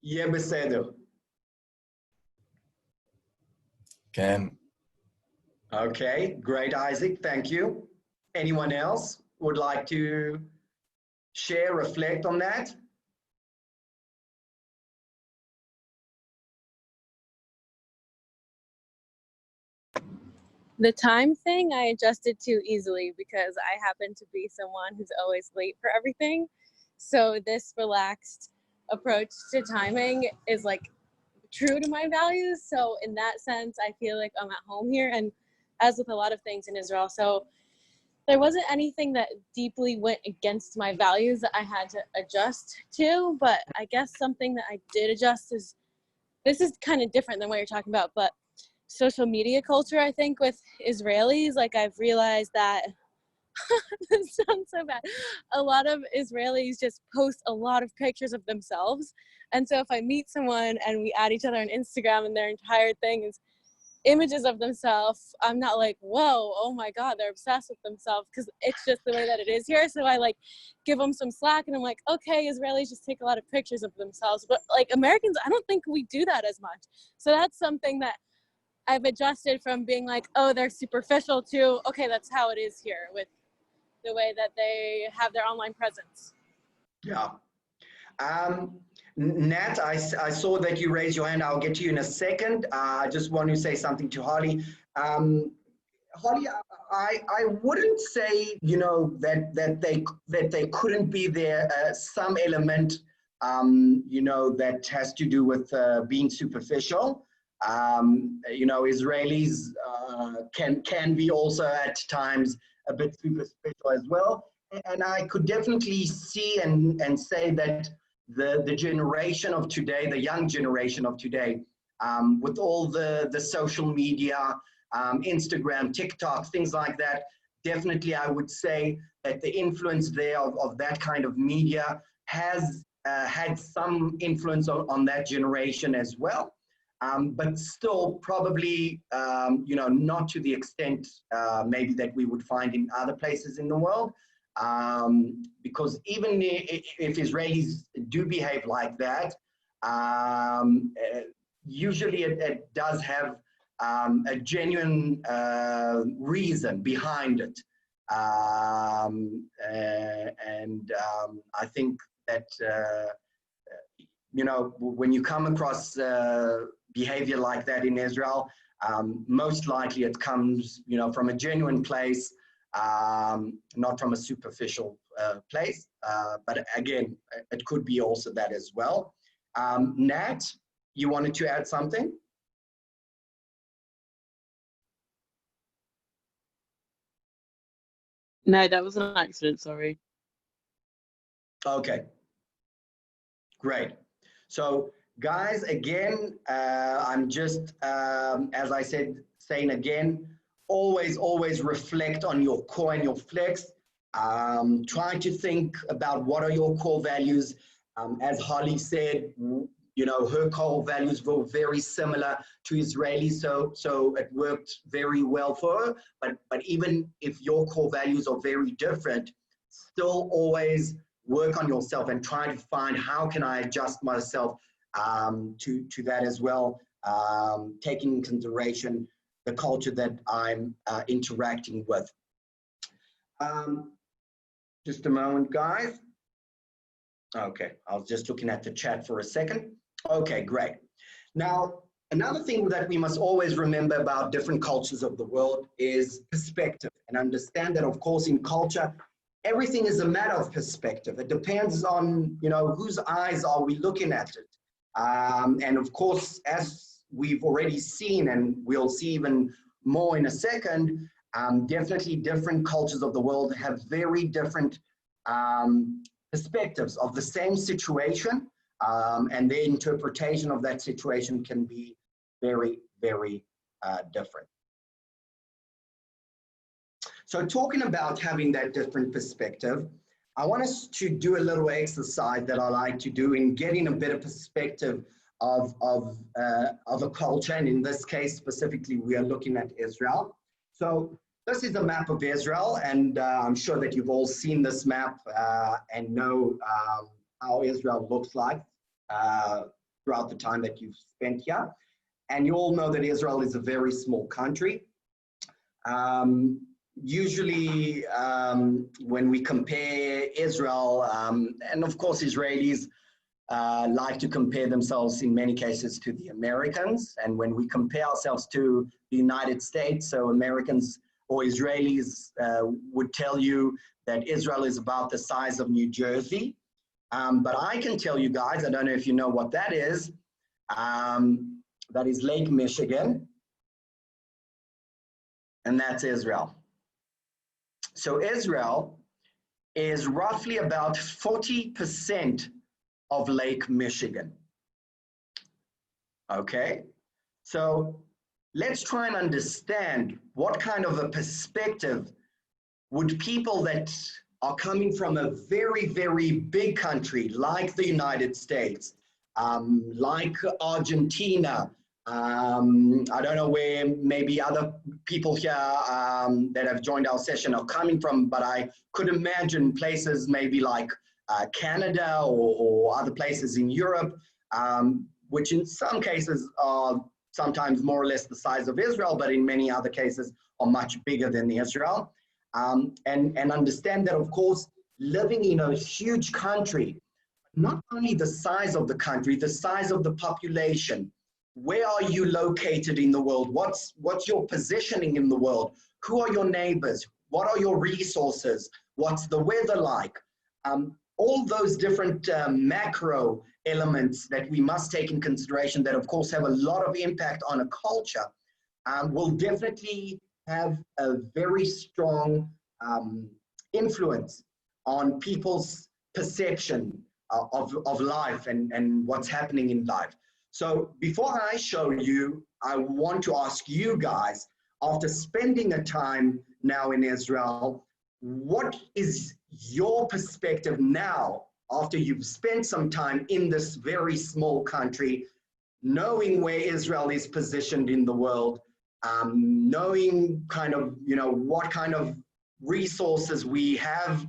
Yeah, בסדר. Can. Okay, great, Isaac. Thank you. Anyone else would like to share, reflect on that? The time thing I adjusted to easily because I happen to be someone who's always late for everything. So this relaxed approach to timing is like true to my values. So in that sense, I feel like I'm at home here, and as with a lot of things in Israel. So there wasn't anything that deeply went against my values that I had to adjust to, but I guess something that I did adjust is, this is kind of different than what you're talking about, but social media culture, I think, with Israelis, like I've realized that this sounds so bad. A lot of Israelis just post a lot of pictures of themselves. And so if I meet someone and we add each other on Instagram and their entire thing is images of themselves, I'm not like, whoa, oh my God, they're obsessed with themselves, because it's just the way that it is here. So I like give them some slack, and I'm like, okay, Israelis just take a lot of pictures of themselves. But like Americans, I don't think we do that as much. So that's something that I've adjusted from being like, oh, they're superficial, to, okay, that's how it is here with the way that they have their online presence. Yeah. Nat, I saw that you raised your hand. I'll get to you in a second. I just want to say something to Holly. Holly, I wouldn't say, that they couldn't be there. Some element, that has to do with being superficial. Israelis can be also at times a bit superficial as well. And I could definitely see and say that the generation of today, the young generation of today, with all the social media, Instagram, TikTok, things like that, definitely I would say that the influence there of that kind of media has had some influence on that generation as well. But still probably, not to the extent maybe that we would find in other places in the world. Because even if Israelis do behave like that, usually it does have a genuine reason behind it. And I think that, when you come across behavior like that in Israel, most likely it comes, from a genuine place, not from a superficial place. But again, it could be also that as well. Nat, you wanted to add something? No, that was an accident, sorry. Okay, great. So guys, again, I'm just, as I said, saying again, always reflect on your core and your flex. Try to think about what are your core values. As Holly said, you know, her core values were very similar to Israelis, so it worked very well for her. But even if your core values are very different, still always work on yourself and try to find how can I adjust myself to that as well, taking into consideration the culture that I'm interacting with. Just a moment, guys. Okay, I was just looking at the chat for a second. Okay, great. Now, another thing that we must always remember about different cultures of the world is perspective, and understand that, of course, in culture, everything is a matter of perspective. It depends on, you know, whose eyes are we looking at it. And of course, as we've already seen, and we'll see even more in a second, definitely different cultures of the world have very different perspectives of the same situation, and their interpretation of that situation can be very, very different. So talking about having that different perspective, I want us to do a little exercise that I like to do in getting a better perspective of a culture, and in this case specifically we are looking at Israel. So this is a map of Israel, and I'm sure that you've all seen this map and know how Israel looks like throughout the time that you've spent here. And you all know that Israel is a very small country. Usually when we compare Israel, and of course Israelis like to compare themselves in many cases to the Americans, and when we compare ourselves to the United States, so Americans or Israelis would tell you that Israel is about the size of New Jersey. But I can tell you guys, I don't know if you know what that is Lake Michigan, and that's Israel. So Israel is roughly about 40% of Lake Michigan. Okay, so let's try and understand what kind of a perspective would people that are coming from a very, very big country like the United States, like Argentina, I don't know where maybe other people here that have joined our session are coming from, but I could imagine places maybe like Canada or other places in Europe, which in some cases are sometimes more or less the size of Israel, but in many other cases are much bigger than Israel. And understand that, of course, living in a huge country, not only the size of the country, the size of the population, where are you located in the world? What's your positioning in the world? Who are your neighbors? What are your resources? What's the weather like? All those different macro elements that we must take in consideration that, of course, have a lot of impact on a culture will definitely have a very strong influence on people's perception of life and what's happening in life. So before I show you, I want to ask you guys, after spending a time now in Israel, what is your perspective now after you've spent some time in this very small country, knowing where Israel is positioned in the world, knowing kind of, you know, what kind of resources we have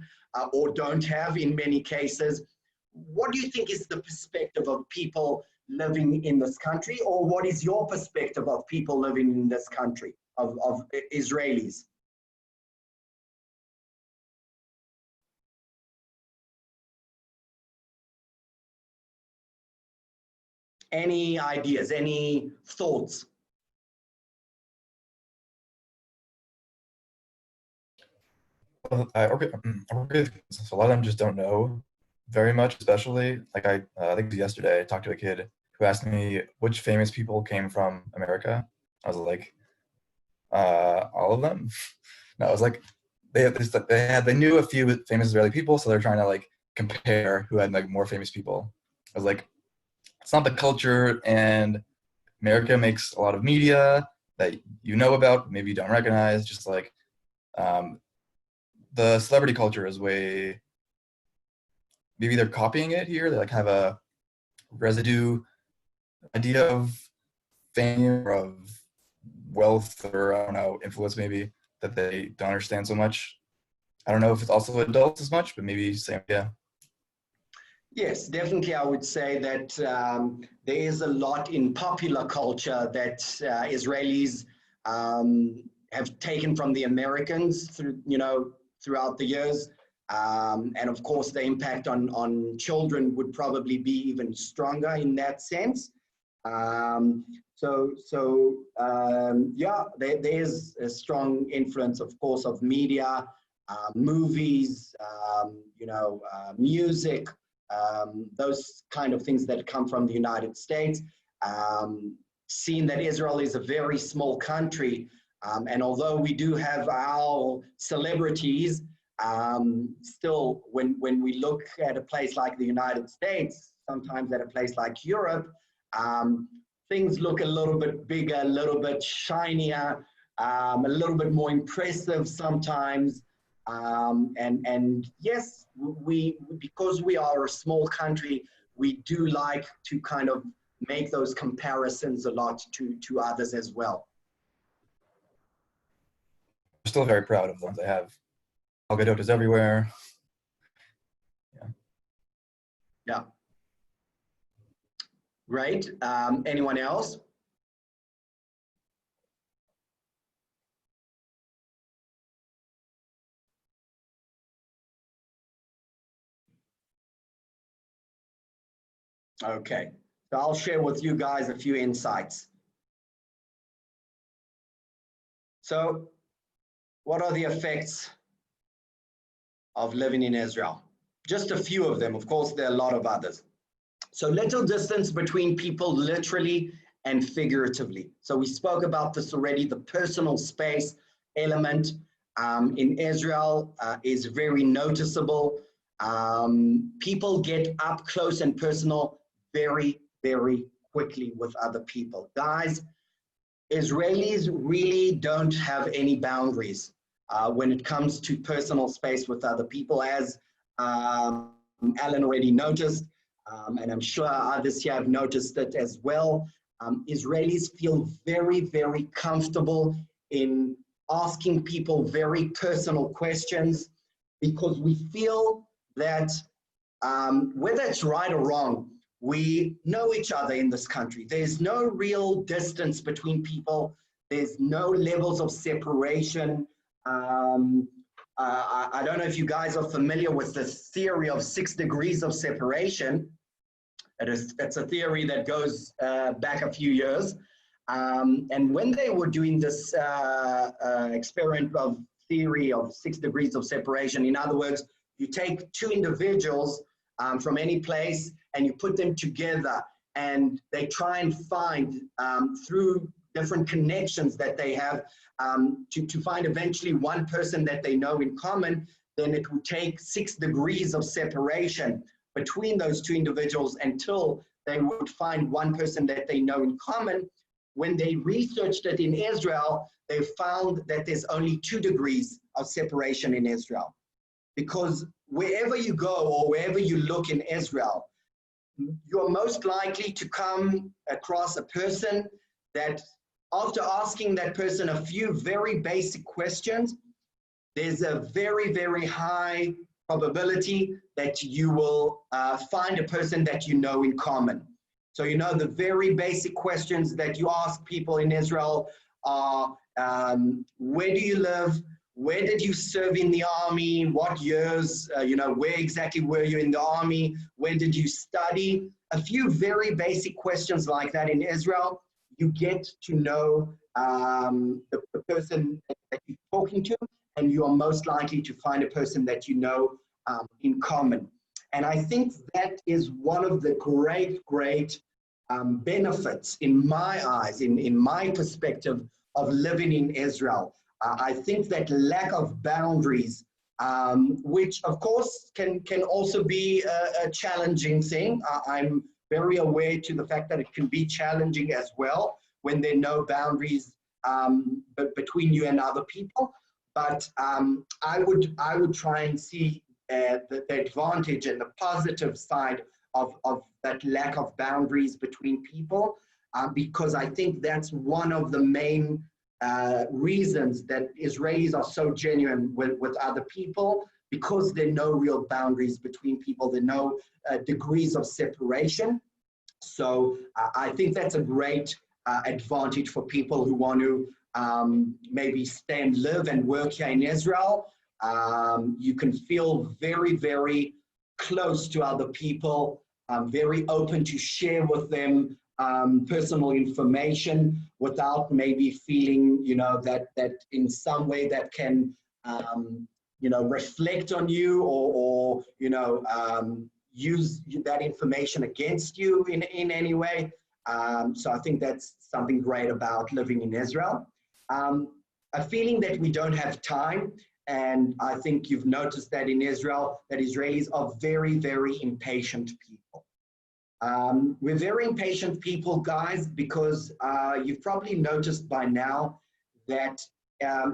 or don't have in many cases. What do you think is the perspective of people living in this country, or what is your perspective of people living in this country, of Israelis? Any ideas, any thoughts? Well, I work with kids, so a lot of them just don't know very much, especially like I think it was yesterday I talked to a kid who asked me which famous people came from America. I was like, all of them. No, I was like, they knew a few famous Israeli people, so they're trying to like compare who had like more famous people. I was like, it's not the culture, and America makes a lot of media that you know about, maybe you don't recognize. Just like the celebrity culture is way, maybe they're copying it here. They like have a residue idea of fame or of wealth or, I don't know, influence maybe that they don't understand so much. I don't know if it's also adults as much, but maybe same, yeah. Yes, definitely. I would say that there is a lot in popular culture that Israelis have taken from the Americans throughout the years. And of course, the impact on children would probably be even stronger in that sense. Yeah, there's a strong influence, of course, of media, movies, music, those kind of things that come from the United States. Seeing that Israel is a very small country, and although we do have our celebrities, still, when we look at a place like the United States, sometimes at a place like Europe, things look a little bit bigger, a little bit shinier, a little bit more impressive sometimes. And yes, because we are a small country, we do like to kind of make those comparisons a lot to others as well. I'm still very proud of them. They have Algadotas everywhere. Yeah. Great. Anyone else? Okay, so I'll share with you guys a few insights. So, what are the effects of living in Israel? Just a few of them. Of course, there are a lot of others. So, little distance between people, literally and figuratively. So, we spoke about this already. The personal space element in Israel is very noticeable. People get up close and personal very, very quickly with other people. Guys, Israelis really don't have any boundaries when it comes to personal space with other people, as Alan already noticed, and I'm sure others here have noticed it as well. Israelis feel very, very comfortable in asking people very personal questions because we feel that whether it's right or wrong, we know each other in this country. There's no real distance between people. There's no levels of separation. I don't know if you guys are familiar with the theory of 6 degrees of separation. It's a theory that goes back a few years. And when they were doing this experiment of theory of 6 degrees of separation, in other words, you take 2 individuals from any place and you put them together and they try and find through different connections that they have to find eventually one person that they know in common, then it would take 6 degrees of separation between those 2 individuals until they would find one person that they know in common. When they researched it in Israel, they found that there's only 2 degrees of separation in Israel. Because wherever you go or wherever you look in Israel, you're most likely to come across a person that after asking that person a few very basic questions, there's a very, very high probability that you will find a person that you know in common. So, you know, the very basic questions that you ask people in Israel are, where do you live? Where did you serve in the army? What years? Where exactly were you in the army? Where did you study? A few very basic questions like that in Israel. You get to know the person that you're talking to, and you are most likely to find a person that you know in common. And I think that is one of the great benefits in my eyes, in my perspective of living in Israel. I think that lack of boundaries, which of course can also be a challenging thing. I'm very aware to the fact that it can be challenging as well when there are no boundaries between you and other people. But I would try and see the advantage and the positive side of that lack of boundaries between people, because I think that's one of the main reasons that Israelis are so genuine with other people, because there are no real boundaries between people, there are no degrees of separation. So I think that's a great advantage for people who want to maybe stay and live and work here in Israel. You can feel very, very close to other people, very open to share with them personal information without maybe feeling, you know, that in some way that can, you know, reflect on you or you know, use that information against you in any way. So I think that's something great about living in Israel. A feeling that we don't have time, and I think you've noticed that in Israel, that Israelis are very, very impatient people. We're very impatient people, guys, because you've probably noticed by now that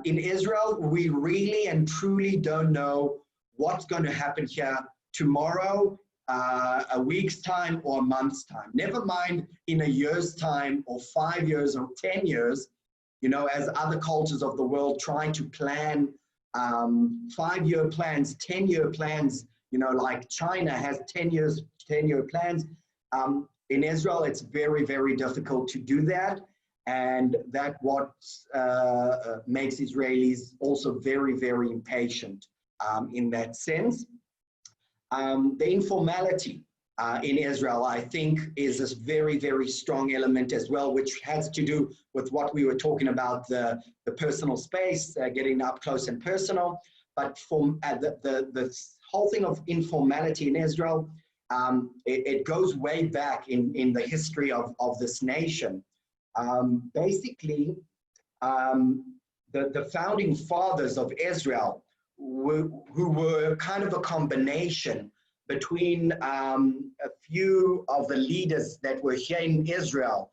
in Israel, we really and truly don't know what's going to happen here tomorrow, a week's time, or a month's time. Never mind in a year's time, or 5 years, or 10 years, you know, as other cultures of the world try to plan 5-year plans, 10-year plans, you know, like China has 10-year plans. In Israel, it's very, very difficult to do that. And that's what makes Israelis also very, very impatient in that sense. The informality in Israel, I think, is this very, very strong element as well, which has to do with what we were talking about, the personal space, getting up close and personal. But from the whole thing of informality in Israel, it goes way back in the history of this nation. Basically, the founding fathers of Israel, who were kind of a combination between a few of the leaders that were here in Israel,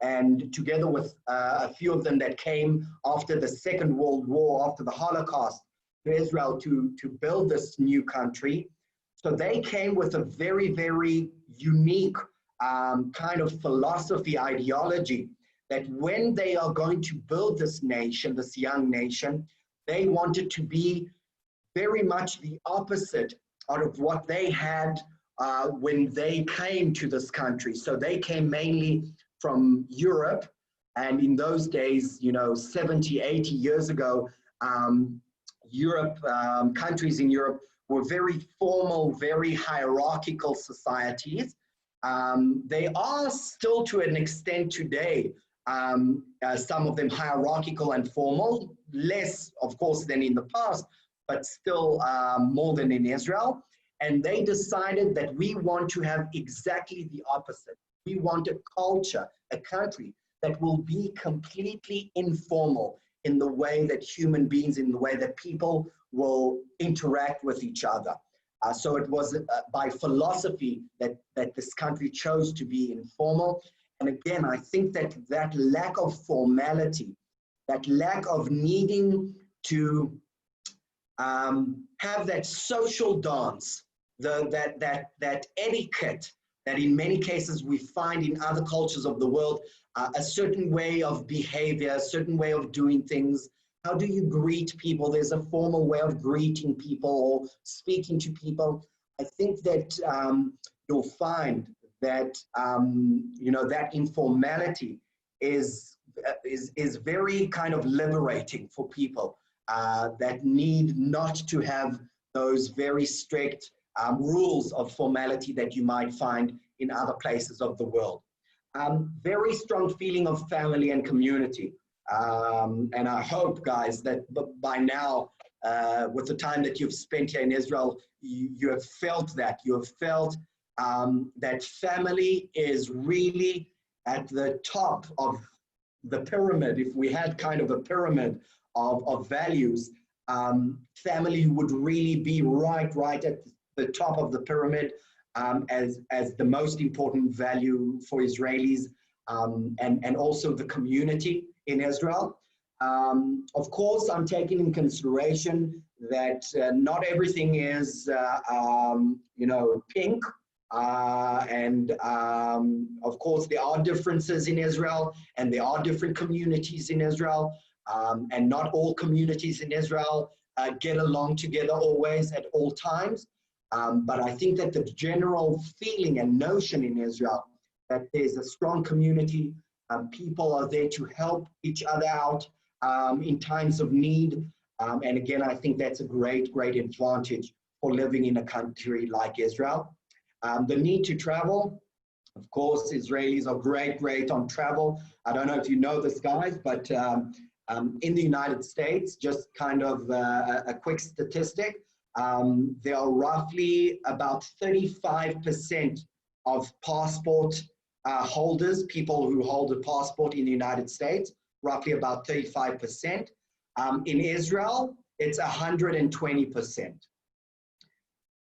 and together with a few of them that came after the Second World War, after the Holocaust, to Israel to build this new country. So they came with a very, very unique kind of philosophy, ideology, that when they are going to build this nation, this young nation, they wanted to be very much the opposite out of what they had when they came to this country. So they came mainly from Europe, and in those days, you know, 70, 80 years ago, countries in Europe were very formal, very hierarchical societies. They are still, to an extent today, some of them hierarchical and formal, less, of course, than in the past, but still more than in Israel. And they decided that we want to have exactly the opposite. We want a culture, a country that will be completely informal in the way that human beings, in the way that people will interact with each other. So it was by philosophy that this country chose to be informal. And again, I think that lack of formality, that lack of needing to have that social dance, that etiquette that in many cases we find in other cultures of the world, a certain way of behavior, a certain way of doing things. How do you greet people? There's a formal way of greeting people or speaking to people. I think that you'll find that you know, that informality is very kind of liberating for people that need not to have those very strict rules of formality that you might find in other places of the world. Very strong feeling of family and community. And I hope, guys, that by now, with the time that you've spent here in Israel, you have felt that. You have felt that family is really at the top of the pyramid. If we had kind of a pyramid of values, family would really be right at the top of the pyramid as the most important value for Israelis, and also the community in Israel. Of course, I'm taking in consideration that not everything is, you know, pink. Of course, there are differences in Israel, and there are different communities in Israel, and not all communities in Israel get along together always at all times. But I think that the general feeling and notion in Israel that there's a strong community, people are there to help each other out in times of need. And again, I think that's a great, great advantage for living in a country like Israel. The need to travel, of course, Israelis are great, great on travel. I don't know if you know this, guys, but in the United States, just kind of a quick statistic, there are roughly about 35% of passport holders, people who hold a passport in the United States, roughly about 35%. In Israel, it's 120%.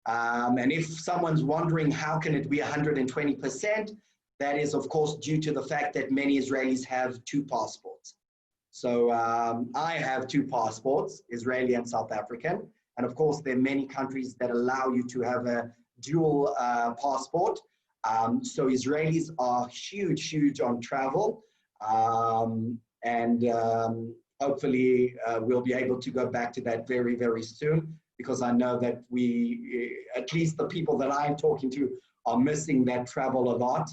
And if someone's wondering how can it be 120%, that is, of course, due to the fact that many Israelis have two passports. So I have two passports, Israeli and South African. And of course, there are many countries that allow you to have a dual passport. So Israelis are huge, huge on travel. Hopefully we'll be able to go back to that very, very soon, because I know that we, at least the people that I'm talking to, are missing that travel a lot.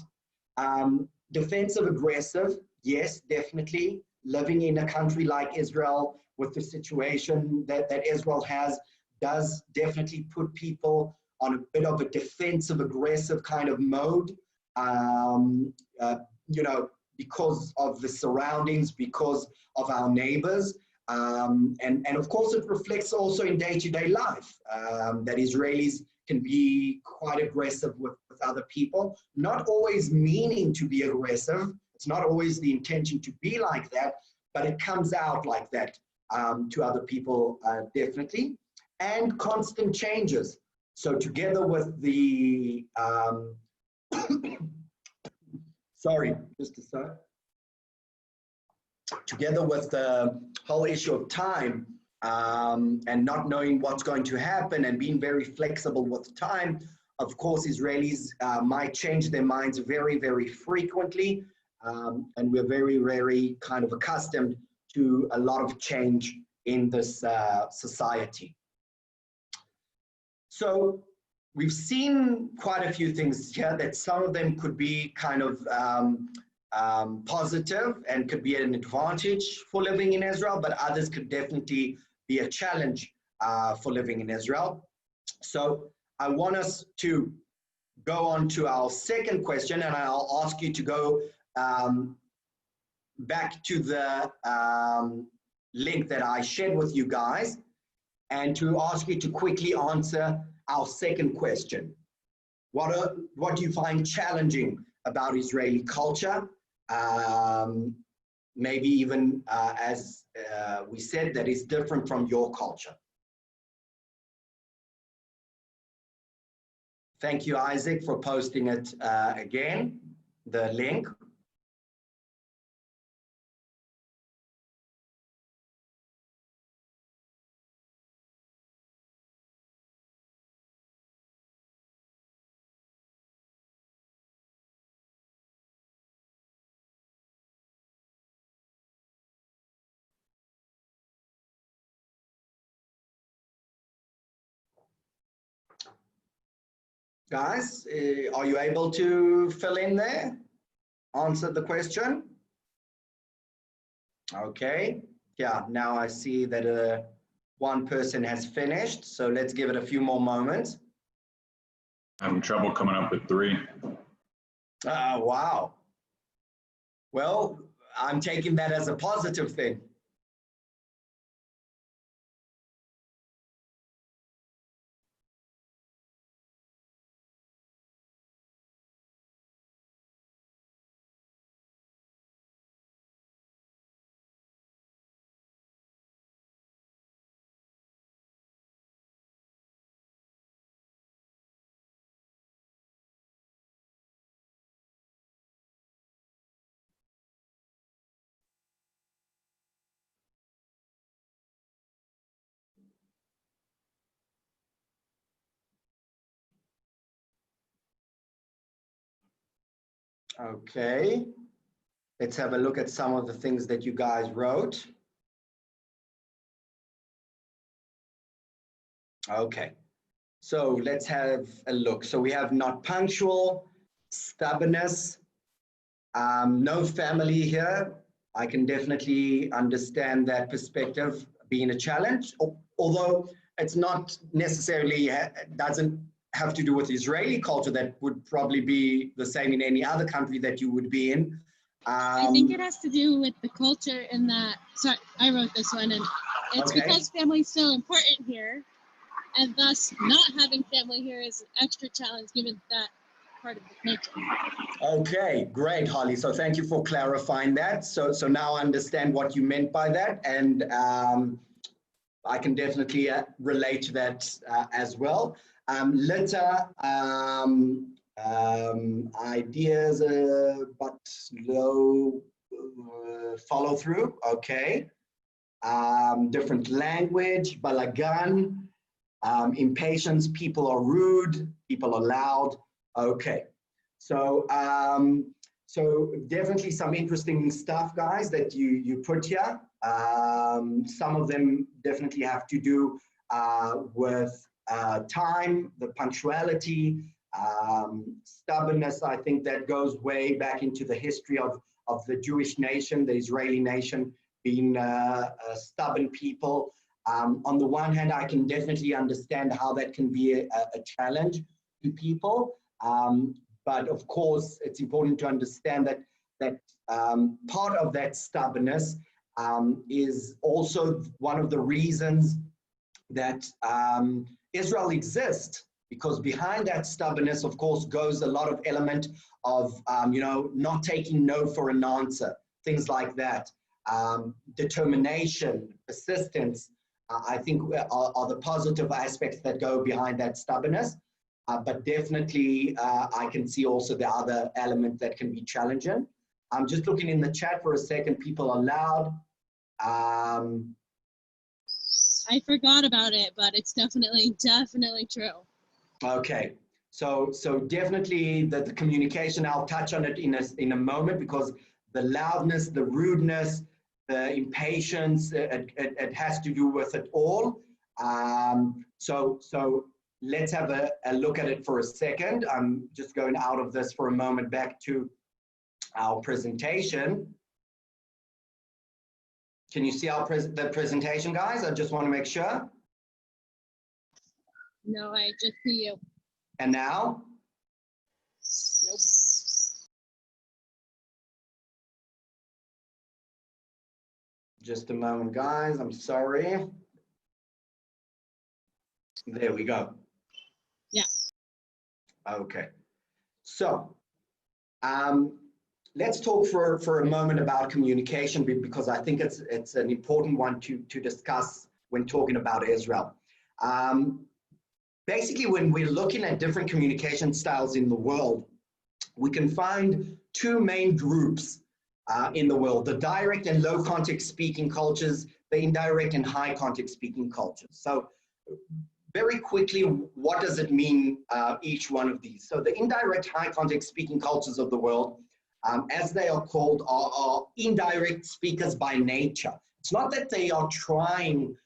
Defensive aggressive, yes, definitely. Living in a country like Israel with the situation that Israel has does definitely put people on a bit of a defensive aggressive kind of mode, you know, because of the surroundings, because of our neighbors. And of course, it reflects also in day-to-day life, that Israelis can be quite aggressive with other people, not always meaning to be aggressive. It's not always the intention to be like that, but it comes out like that to other people, definitely. And constant changes. So together with the, sorry, just a sec. Together with the whole issue of time and not knowing what's going to happen and being very flexible with time, of course, Israelis might change their minds very, very frequently. And we're very, very kind of accustomed to a lot of change in this society. So we've seen quite a few things here, that some of them could be kind of positive and could be an advantage for living in Israel, but others could definitely be a challenge for living in Israel. So I want us to go on to our second question, and I'll ask you to go back to the link that I shared with you guys, and to ask you to quickly answer our second question. What do you find challenging about Israeli culture? Maybe even, as we said, that is different from your culture. Thank you, Isaac, for posting it again, the link. Guys, are you able to fill in there? Answer the question? Okay, yeah, now I see that one person has finished, so let's give it a few more moments. I'm having trouble coming up with 3. Wow. Well, I'm taking that as a positive thing. Okay. Let's have a look at some of the things that you guys wrote. Okay. So let's have a look. So we have not punctual, stubbornness, no family here. I can definitely understand that perspective being a challenge, although it's not necessarily, doesn't have to do with Israeli culture. That would probably be the same in any other country that you would be in. I think it has to do with the culture in that, sorry, I wrote this one, and it's Okay. because family's so important here, and thus not having family here is an extra challenge given that part of the culture. Okay, great, Holly. So thank you for clarifying that. So now I understand what you meant by that, and I can definitely relate to that as well. Litter, ideas, but low follow through. Okay. Different language, balagan, impatience, people are rude, people are loud. Okay. So so definitely some interesting stuff, guys, that you put here. Some of them definitely have to do with time, the punctuality, stubbornness. I think that goes way back into the history of the Jewish nation, the Israeli nation, being stubborn people. On the one hand, I can definitely understand how that can be a challenge to people. But of course, it's important to understand that part of that stubbornness is also one of the reasons that Israel exists, because behind that stubbornness, of course, goes a lot of element of, not taking no for an answer, things like that. Determination, persistence, I think are the positive aspects that go behind that stubbornness. But definitely, I can see also the other element that can be challenging. I'm just looking in the chat for a second. People are loud. I forgot about it, but it's definitely true. Okay, so definitely the communication, I'll touch on it in a moment, because the loudness, the rudeness, the impatience, it has to do with it all. So let's have a look at it for a second. I'm just going out of this for a moment, back to our presentation. Can you see the presentation, guys? I just want to make sure. No, I just see you. And now? Nope. Just a moment, guys. I'm sorry. There we go. Yeah. Okay. So let's talk for a moment about communication, because I think it's an important one to discuss when talking about Israel. Basically, when we're looking at different communication styles in the world, we can find two main groups in the world: the direct and low context speaking cultures, the indirect and high context speaking cultures. So very quickly, what does it mean, each one of these? So the indirect high context speaking cultures of the world, as they are called, are indirect speakers by nature. It's not that they are trying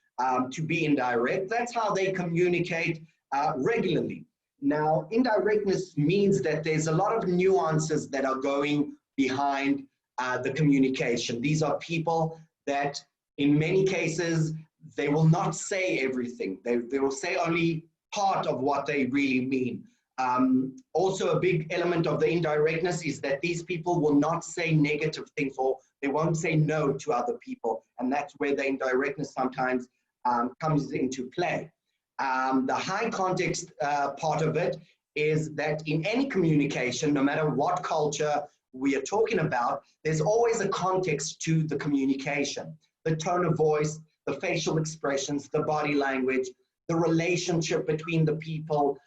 to be indirect. That's how they communicate regularly. Now, indirectness means that there's a lot of nuances that are going behind the communication. These are people that, in many cases, they will not say everything. They will say only part of what they really mean. Also, a big element of the indirectness is that these people will not say negative things, or they won't say no to other people. And that's where the indirectness sometimes comes into play. The high context part of it is that in any communication, no matter what culture we are talking about, there's always a context to the communication. The tone of voice, the facial expressions, the body language, the relationship between the people.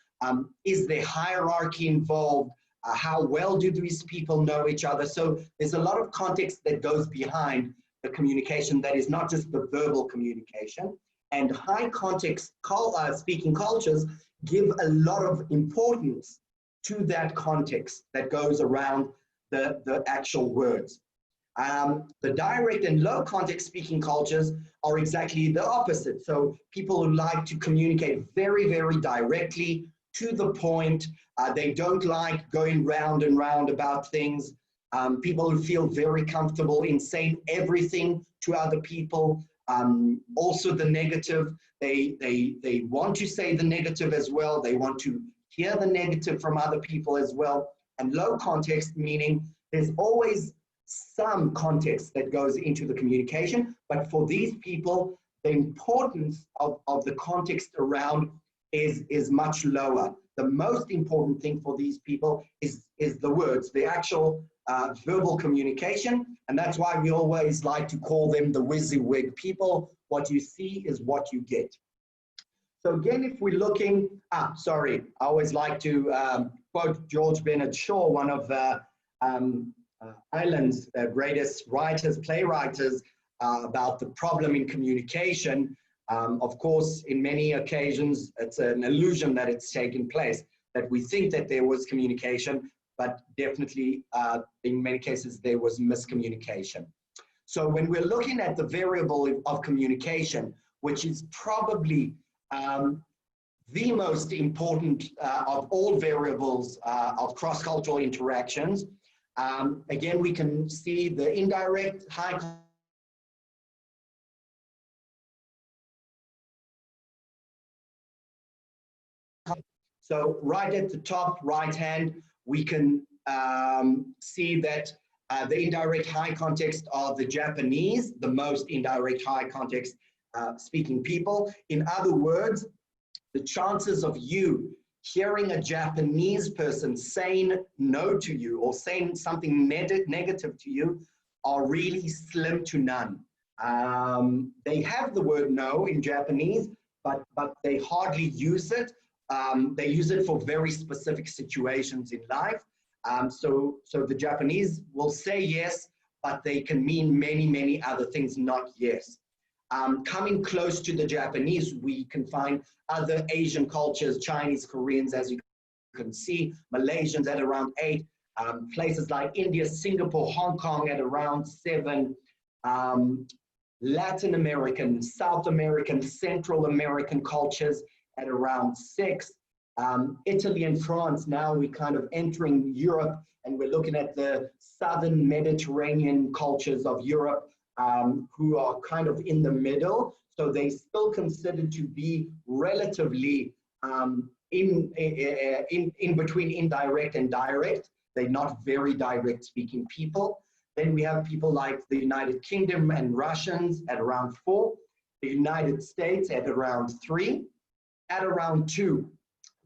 Is there hierarchy involved? How well do these people know each other? So there's a lot of context that goes behind the communication that is not just the verbal communication. And high context speaking cultures give a lot of importance to that context that goes around the actual words. The direct and low context speaking cultures are exactly the opposite. So people who like to communicate very, very directly to the point. They don't like going round and round about things. People who feel very comfortable in saying everything to other people. Also the negative, they want to say the negative as well. They want to hear the negative from other people as well. And low context, meaning there's always some context that goes into the communication, but for these people, the importance of the context around is much lower. The most important thing for these people is the words, the actual verbal communication, and that's why we always like to call them the WYSIWYG people. What you see is what you get. So again, if we're looking, sorry, I always like to quote George Bernard Shaw, one of Ireland's greatest writers, playwriters, about the problem in communication. Of course, in many occasions, it's an illusion that it's taken place, that we think that there was communication, but definitely in many cases there was miscommunication. So when we're looking at the variable of communication, which is probably the most important of all variables of cross-cultural interactions, again, we can see the indirect high. So right at the top right hand, we can see that the indirect high context are the Japanese, the most indirect high context speaking people. In other words, the chances of you hearing a Japanese person saying no to you or saying something negative to you are really slim to none. They have the word no in Japanese, but they hardly use it. They use it for very specific situations in life. So the Japanese will say yes, but they can mean many, many other things, not yes. Coming close to the Japanese, we can find other Asian cultures, Chinese, Koreans, as you can see, Malaysians at around 8, places like India, Singapore, Hong Kong at around 7, Latin American, South American, Central American cultures at around 6. Italy and France, now we're kind of entering Europe and we're looking at the southern Mediterranean cultures of Europe, who are kind of in the middle. So they still considered to be relatively in between indirect and direct. They're not very direct speaking people. Then we have people like the United Kingdom and Russians at around 4, the United States at around 3, at around 2.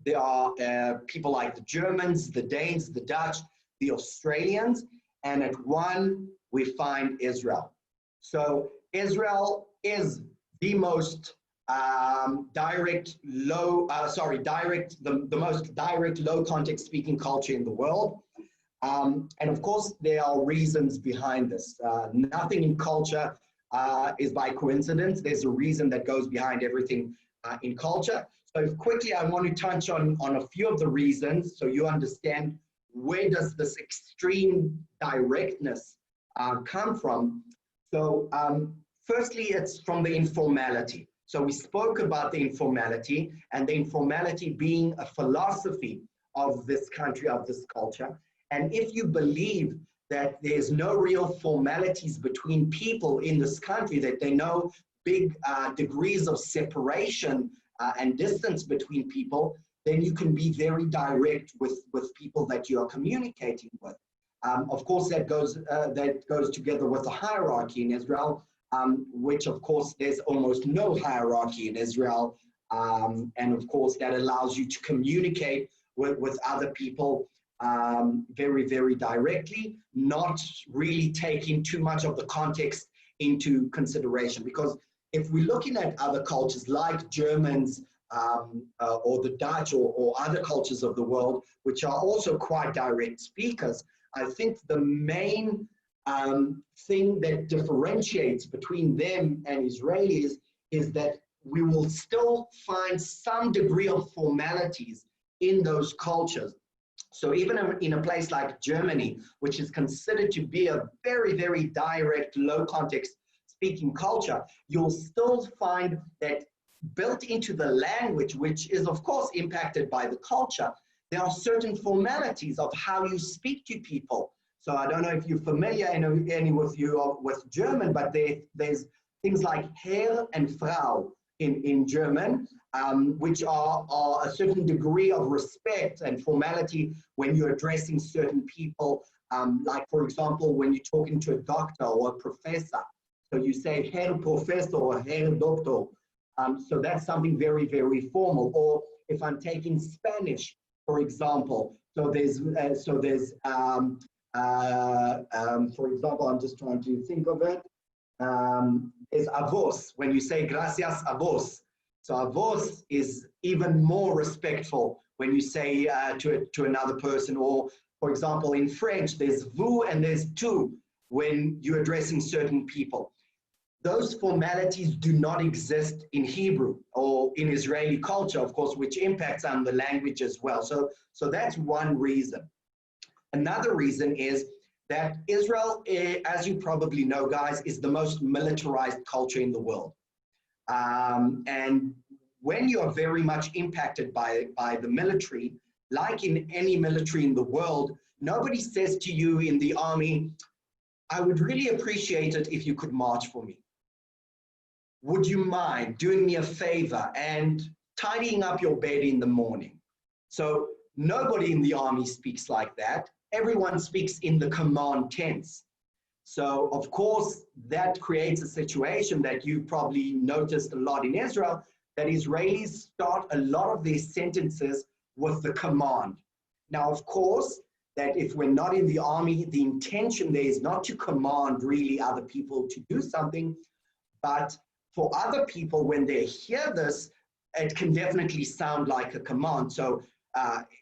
There are people like the Germans, the Danes, the Dutch, the Australians, and at 1 we find Israel. So Israel is the most the most direct low context speaking culture in the world. And of course, there are reasons behind this. Nothing in culture is by coincidence. There's a reason that goes behind everything in culture. So quickly, I want to touch on a few of the reasons so you understand where does this extreme directness come from. So firstly, it's from the informality. So we spoke about the informality and the informality being a philosophy of this country, of this culture. And if you believe that there's no real formalities between people in this country, that there are no big degrees of separation and distance between people, then you can be very direct with people that you are communicating with. Of course, that goes together with the hierarchy in Israel, which of course there's almost no hierarchy in Israel. And of course, that allows you to communicate with other people very, very directly, not really taking too much of the context into consideration. Because if we're looking at other cultures like Germans or the Dutch or other cultures of the world, which are also quite direct speakers, I think the main thing that differentiates between them and Israelis is that we will still find some degree of formalities in those cultures. So even in a place like Germany, which is considered to be a very, very direct, low context speaking culture, you'll still find that built into the language, which is of course impacted by the culture, there are certain formalities of how you speak to people. So I don't know if you're familiar any with German, but there's things like Herr and Frau in German, which are a certain degree of respect and formality when you're addressing certain people. Like for example, when you're talking to a doctor or a professor, so you say Herr Professor or Herr Doctor. So that's something very, very formal. Or if I'm taking Spanish, for example, for example, I'm just trying to think of it. Is avos, when you say gracias a vos. So avos is even more respectful when you say to another person. Or for example, in French, there's vous and there's tu when you're addressing certain people. Those formalities do not exist in Hebrew or in Israeli culture, of course, which impacts on the language as well. So that's one reason. Another reason is that Israel, as you probably know, guys, is the most militarized culture in the world. And when you're very much impacted by the military, like in any military in the world, nobody says to you in the army, I would really appreciate it if you could march for me. Would you mind doing me a favor and tidying up your bed in the morning? So nobody in the army speaks like that. Everyone speaks in the command tense. So of course, that creates a situation that you've probably noticed a lot in Israel, that Israelis start a lot of their sentences with the command. Now, of course, that if we're not in the army, the intention there is not to command really other people to do something, but for other people, when they hear this, it can definitely sound like a command. So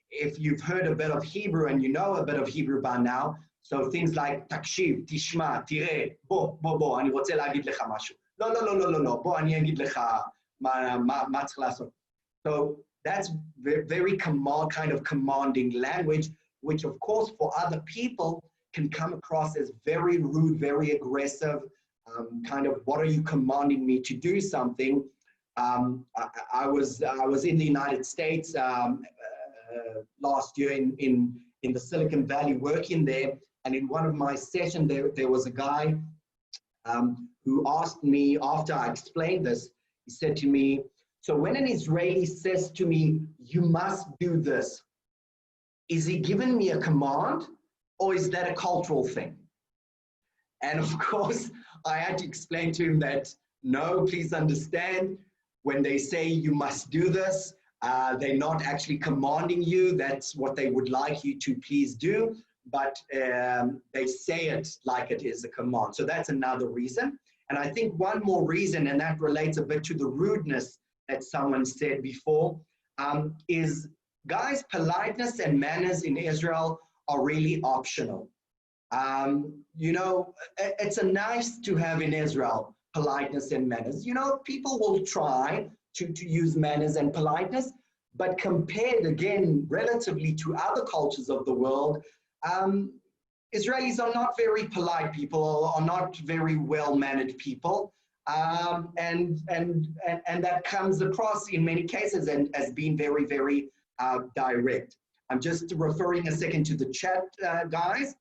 if you've heard a bit of Hebrew and you know a bit of Hebrew by now, so things like תקשיב, תשמע, תראה, בוא, אני רוצה להגיד לך משהו. לא, בוא, אני אגיד לך מה צריך לעשות. So that's very kind of commanding language, which of course for other people can come across as very rude, very aggressive, kind of, what are you commanding me to do something? I was in the United States last year in the Silicon Valley working there, and in one of my sessions there was a guy who asked me, after I explained this, he said to me, so when an Israeli says to me, you must do this, is he giving me a command or is that a cultural thing? And of course, I had to explain to him that, no, please understand, when they say you must do this, they're not actually commanding you. That's what they would like you to please do, but they say it like it is a command. So that's another reason. And I think one more reason, and that relates a bit to the rudeness that someone said before, is, guys, politeness and manners in Israel are really optional. You know, it's a nice to have in Israel, politeness and manners. You know, people will try to use manners and politeness, but compared again, relatively to other cultures of the world, Israelis are not very polite people, are not very well-mannered people. And that comes across in many cases and as being very, very direct. I'm just referring a second to the chat, guys.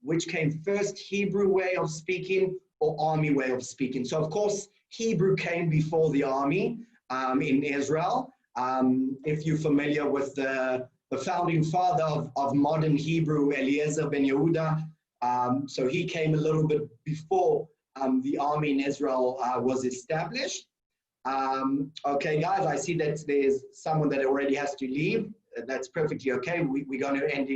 Which came first, Hebrew way of speaking or army way of speaking? So of course, Hebrew came before the army in Israel. If you're familiar with the founding father of modern Hebrew, Eliezer ben Yehuda, so he came a little bit before the army in Israel was established. Okay, guys, I see that there's someone that already has to leave. That's perfectly okay. We're going to end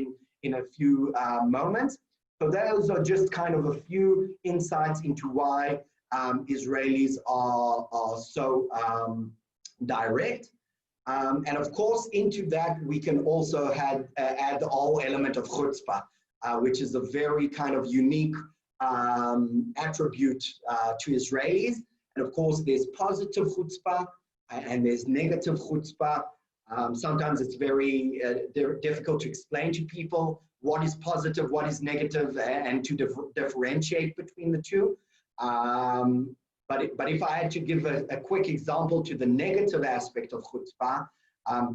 in a few moments. So those are just kind of a few insights into why Israelis are so direct. And of course, into that, we can also add the whole element of chutzpah, which is a very kind of unique attribute to Israelis. And of course, there's positive chutzpah and there's negative chutzpah. Sometimes it's very difficult to explain to people what is positive, what is negative, and to differentiate between the two. But if I had to give a quick example to the negative aspect of chutzpah,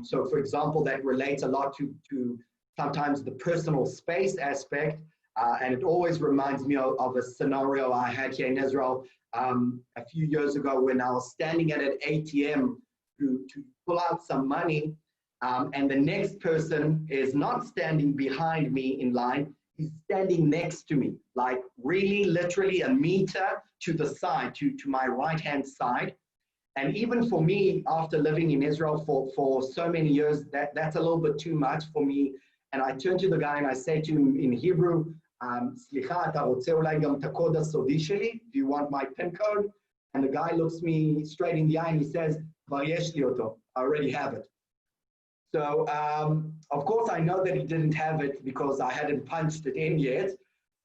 so for example, that relates a lot to sometimes the personal space aspect, and it always reminds me of a scenario I had here in Israel a few years ago when I was standing at an ATM to pull out some money, and the next person is not standing behind me in line, he's standing next to me, like really literally a meter to the side, to my right-hand side. And even for me, after living in Israel for so many years, that's a little bit too much for me. And I turn to the guy and I say to him in Hebrew, סליחה, אתה רוצה אולי גם את הקוד הסודי שלי? Do you want my PIN code? And the guy looks me straight in the eye and he says, כבר יש לי אותו, I already have it. So, of course, I know that he didn't have it because I hadn't punched it in yet,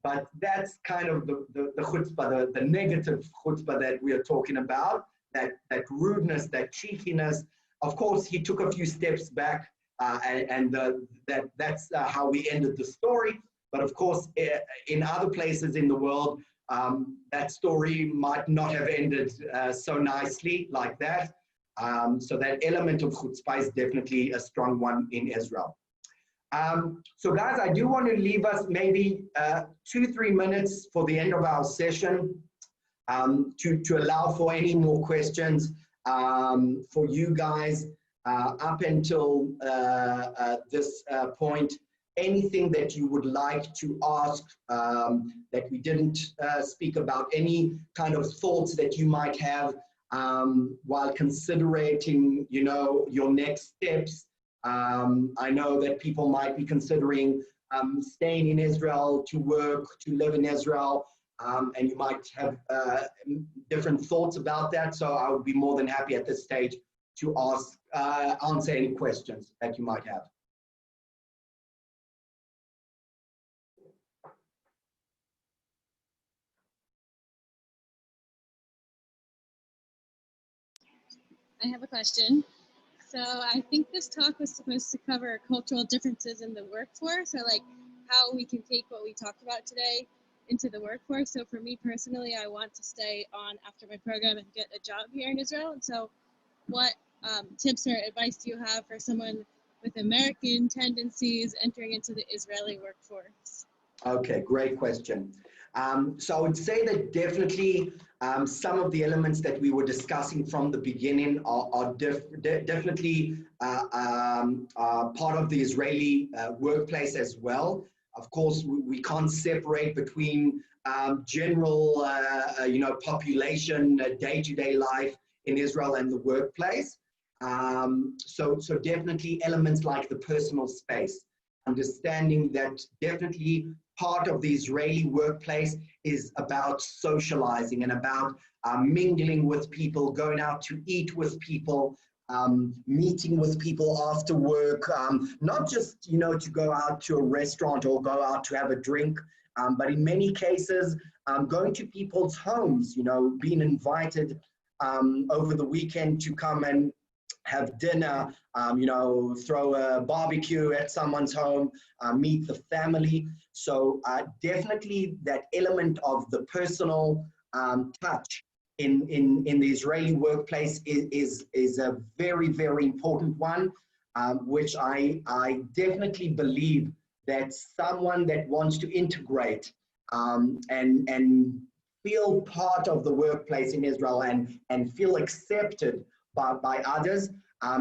but that's kind of the chutzpah, the negative chutzpah that we are talking about, that rudeness, that cheekiness. Of course, he took a few steps back, and that's how we ended the story. But of course, in other places in the world, that story might not have ended so nicely like that. So that element of chutzpah is definitely a strong one in Israel. So guys, I do want to leave us maybe 2-3 minutes for the end of our session to allow for any more questions for you guys up until this point. Anything that you would like to ask that we didn't speak about, any kind of thoughts that you might have while considering, you know, your next steps. I know that people might be considering staying in Israel to work, to live in Israel, and you might have different thoughts about that. So I would be more than happy at this stage to answer any questions that you might have. I have a question. So I think this talk was supposed to cover cultural differences in the workforce, or like how we can take what we talked about today into the workforce. So for me personally, I want to stay on after my program and get a job here in Israel. And so what tips or advice do you have for someone with American tendencies entering into the Israeli workforce? Okay, great question. So I would say that definitely some of the elements that we were discussing from the beginning are definitely part of the Israeli workplace as well. Of course, we can't separate between general, population, day-to-day life in Israel and the workplace. So definitely elements like the personal space, understanding that definitely part of the Israeli workplace is about socializing and about mingling with people, going out to eat with people, meeting with people after work, not just, to go out to a restaurant or go out to have a drink, but in many cases, going to people's homes, being invited over the weekend to come and have dinner, throw a barbecue at someone's home, meet the family. So definitely that element of the personal touch in the Israeli workplace is a very, very important one, which I definitely believe that someone that wants to integrate and feel part of the workplace in Israel and feel accepted by others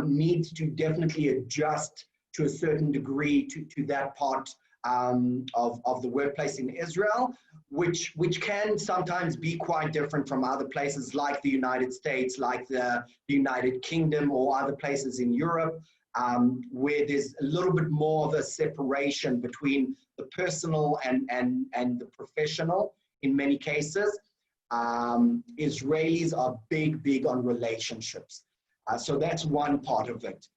needs to definitely adjust to a certain degree to that part of the workplace in Israel, which can sometimes be quite different from other places like the United States, like the United Kingdom or other places in Europe, where there's a little bit more of a separation between the personal and the professional in many cases. Israelis are big on relationships. So that's one part of it.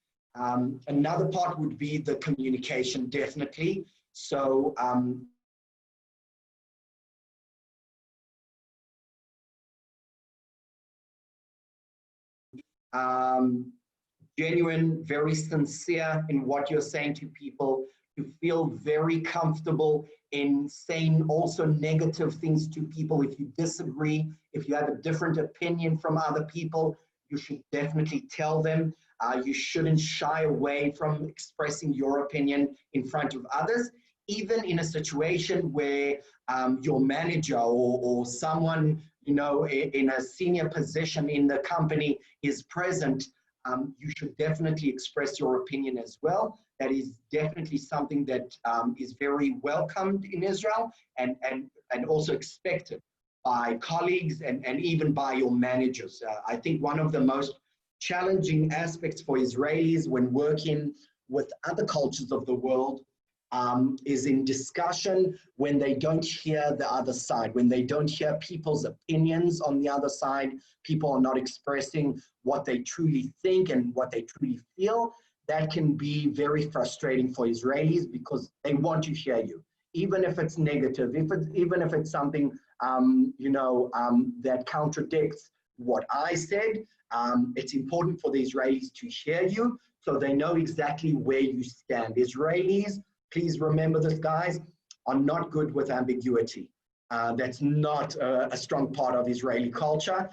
Another part would be the communication, definitely. So genuine, very sincere in what you're saying to people, to feel very comfortable in saying also negative things to people. If you disagree, if you have a different opinion from other people, you should definitely tell them. You shouldn't shy away from expressing your opinion in front of others, even in a situation where your manager or someone, you know, in a senior position in the company is present. You should definitely express your opinion as well. That is definitely something that is very welcomed in Israel and also expected by colleagues and even by your managers. I think one of the most challenging aspects for Israelis when working with other cultures of the world is in discussion when they don't hear the other side, when they don't hear people's opinions on the other side, people are not expressing what they truly think and what they truly feel. That can be very frustrating for Israelis because they want to hear you, even if it's negative, even if it's something that contradicts what I said. It's important for the Israelis to hear you so they know exactly where you stand. Israelis, please remember this, guys, are not good with ambiguity. That's not a strong part of Israeli culture.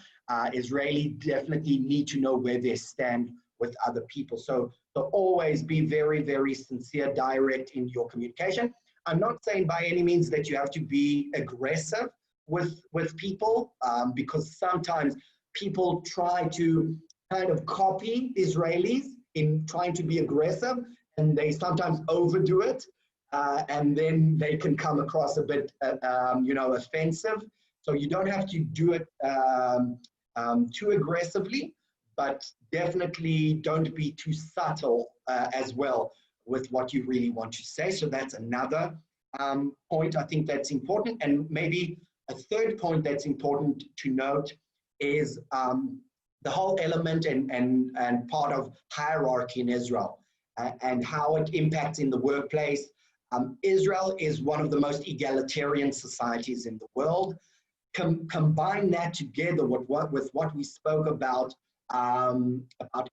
Israeli definitely need to know where they stand with other people. So always be very, very sincere, direct in your communication. I'm not saying by any means that you have to be aggressive with people, because sometimes people try to kind of copy Israelis in trying to be aggressive, and they sometimes overdo it, and then they can come across a bit, offensive. So you don't have to do it too aggressively, but definitely don't be too subtle as well with what you really want to say. So that's another point I think that's important. And maybe a third point that's important to note is the whole element and part of hierarchy in Israel and how it impacts in the workplace. Israel is one of the most egalitarian societies in the world. Combine that together with what we spoke about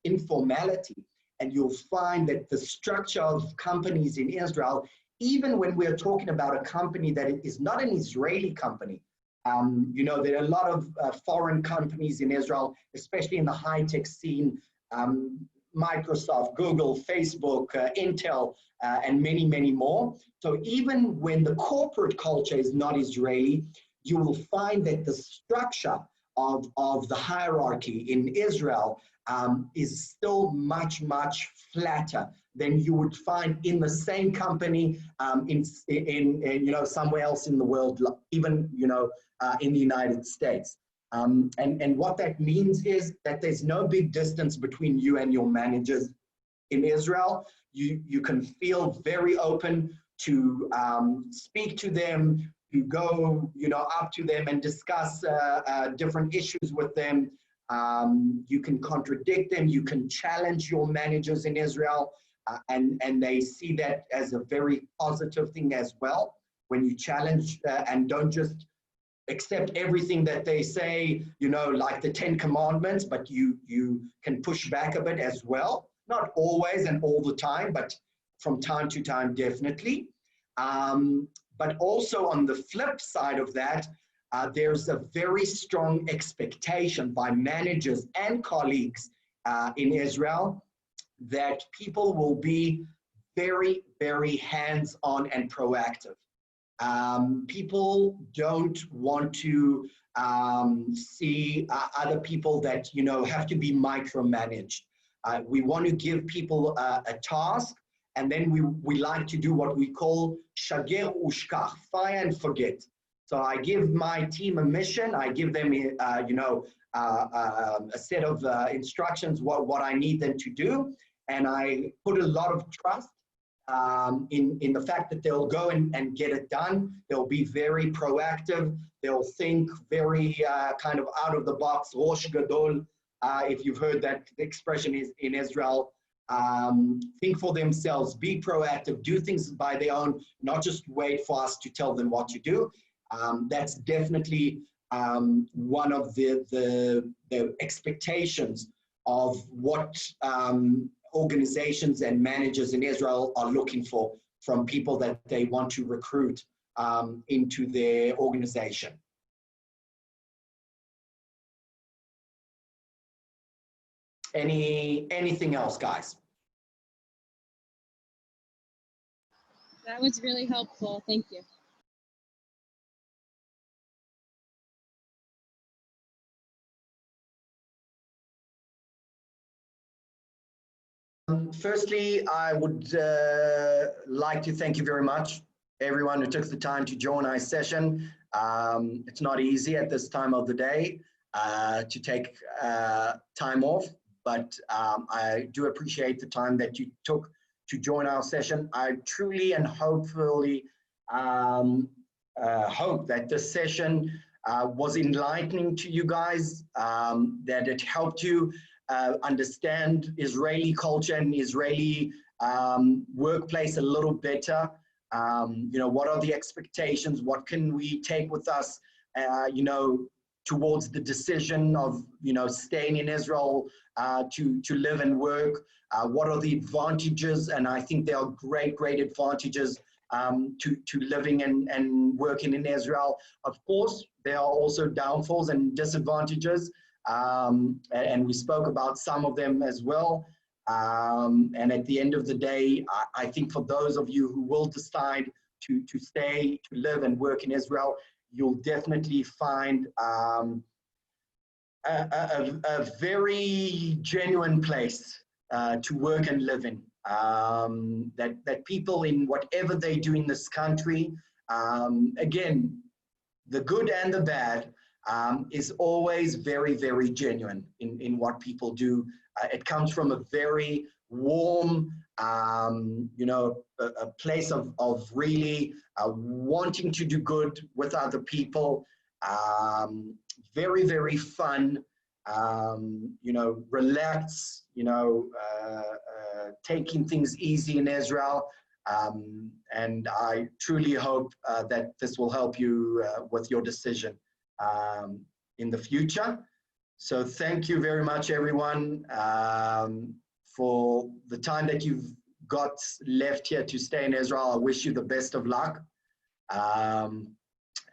informality, and you'll find that the structure of companies in Israel, even when we're talking about a company that is not an Israeli company, there are a lot of foreign companies in Israel, especially in the high-tech scene, Microsoft, Google, Facebook, Intel, and many, many more. So even when the corporate culture is not Israeli, you will find that the structure of the hierarchy in Israel is still much, much flatter than you would find in the same company in somewhere else in the world, even in the United States. And what that means is that there's no big distance between you and your managers in Israel. You can feel very open to speak to them, to go up to them and discuss different issues with them. You can contradict them, you can challenge your managers in Israel, and they see that as a very positive thing as well. When you challenge and don't just accept everything that they say, like the 10 Commandments, but you can push back a bit as well. Not always and all the time, but from time to time, definitely. But also on the flip side of that, there's a very strong expectation by managers and colleagues in Israel that people will be very, very hands-on and proactive. People don't want to see other people that have to be micromanaged. We want to give people a task, and then we like to do what we call shager ushkach, fire and forget. So I give my team a mission. I give them a set of instructions, what I need them to do, and I put a lot of trust in the fact that they'll go and get it done. They'll be very proactive. They'll think very kind of out of the box, rosh gadol, if you've heard that expression is in Israel. Think for themselves, be proactive, do things by their own, not just wait for us to tell them what to do. That's definitely one of the expectations of what organizations and managers in Israel are looking for from people that they want to recruit into their organization. Anything else, guys? That was really helpful. Thank you. Firstly, I would like to thank you very much, everyone who took the time to join our session. It's not easy at this time of the day to take time off, but I do appreciate the time that you took to join our session. I truly and hopefully hope that this session was enlightening to you guys, that it helped you understand Israeli culture and Israeli workplace a little better. You know, what are the expectations? What can we take with us, you know, towards the decision of, you know, staying in Israel to live and work? What are the advantages? And I think there are great advantages to living and working in Israel. Of course, there are also downfalls and disadvantages. And we spoke about some of them as well. And at the end of the day, I think for those of you who will decide to stay, to live and work in Israel, you'll definitely find a very genuine place to work and live in. That people in whatever they do in this country, again, the good and the bad, is always very genuine in what people do. It comes from a very warm, you know, a place of really wanting to do good with other people. Very fun, you know, relax, you know, taking things easy in Israel. And I truly hope that this will help you with your decision in the future. So thank you very much, everyone, for the time that you've got left here to stay in Israel. I wish you the best of luck,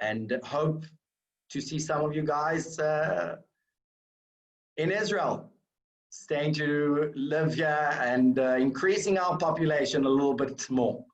and hope to see some of you guys in Israel, staying to live here and increasing our population a little bit more.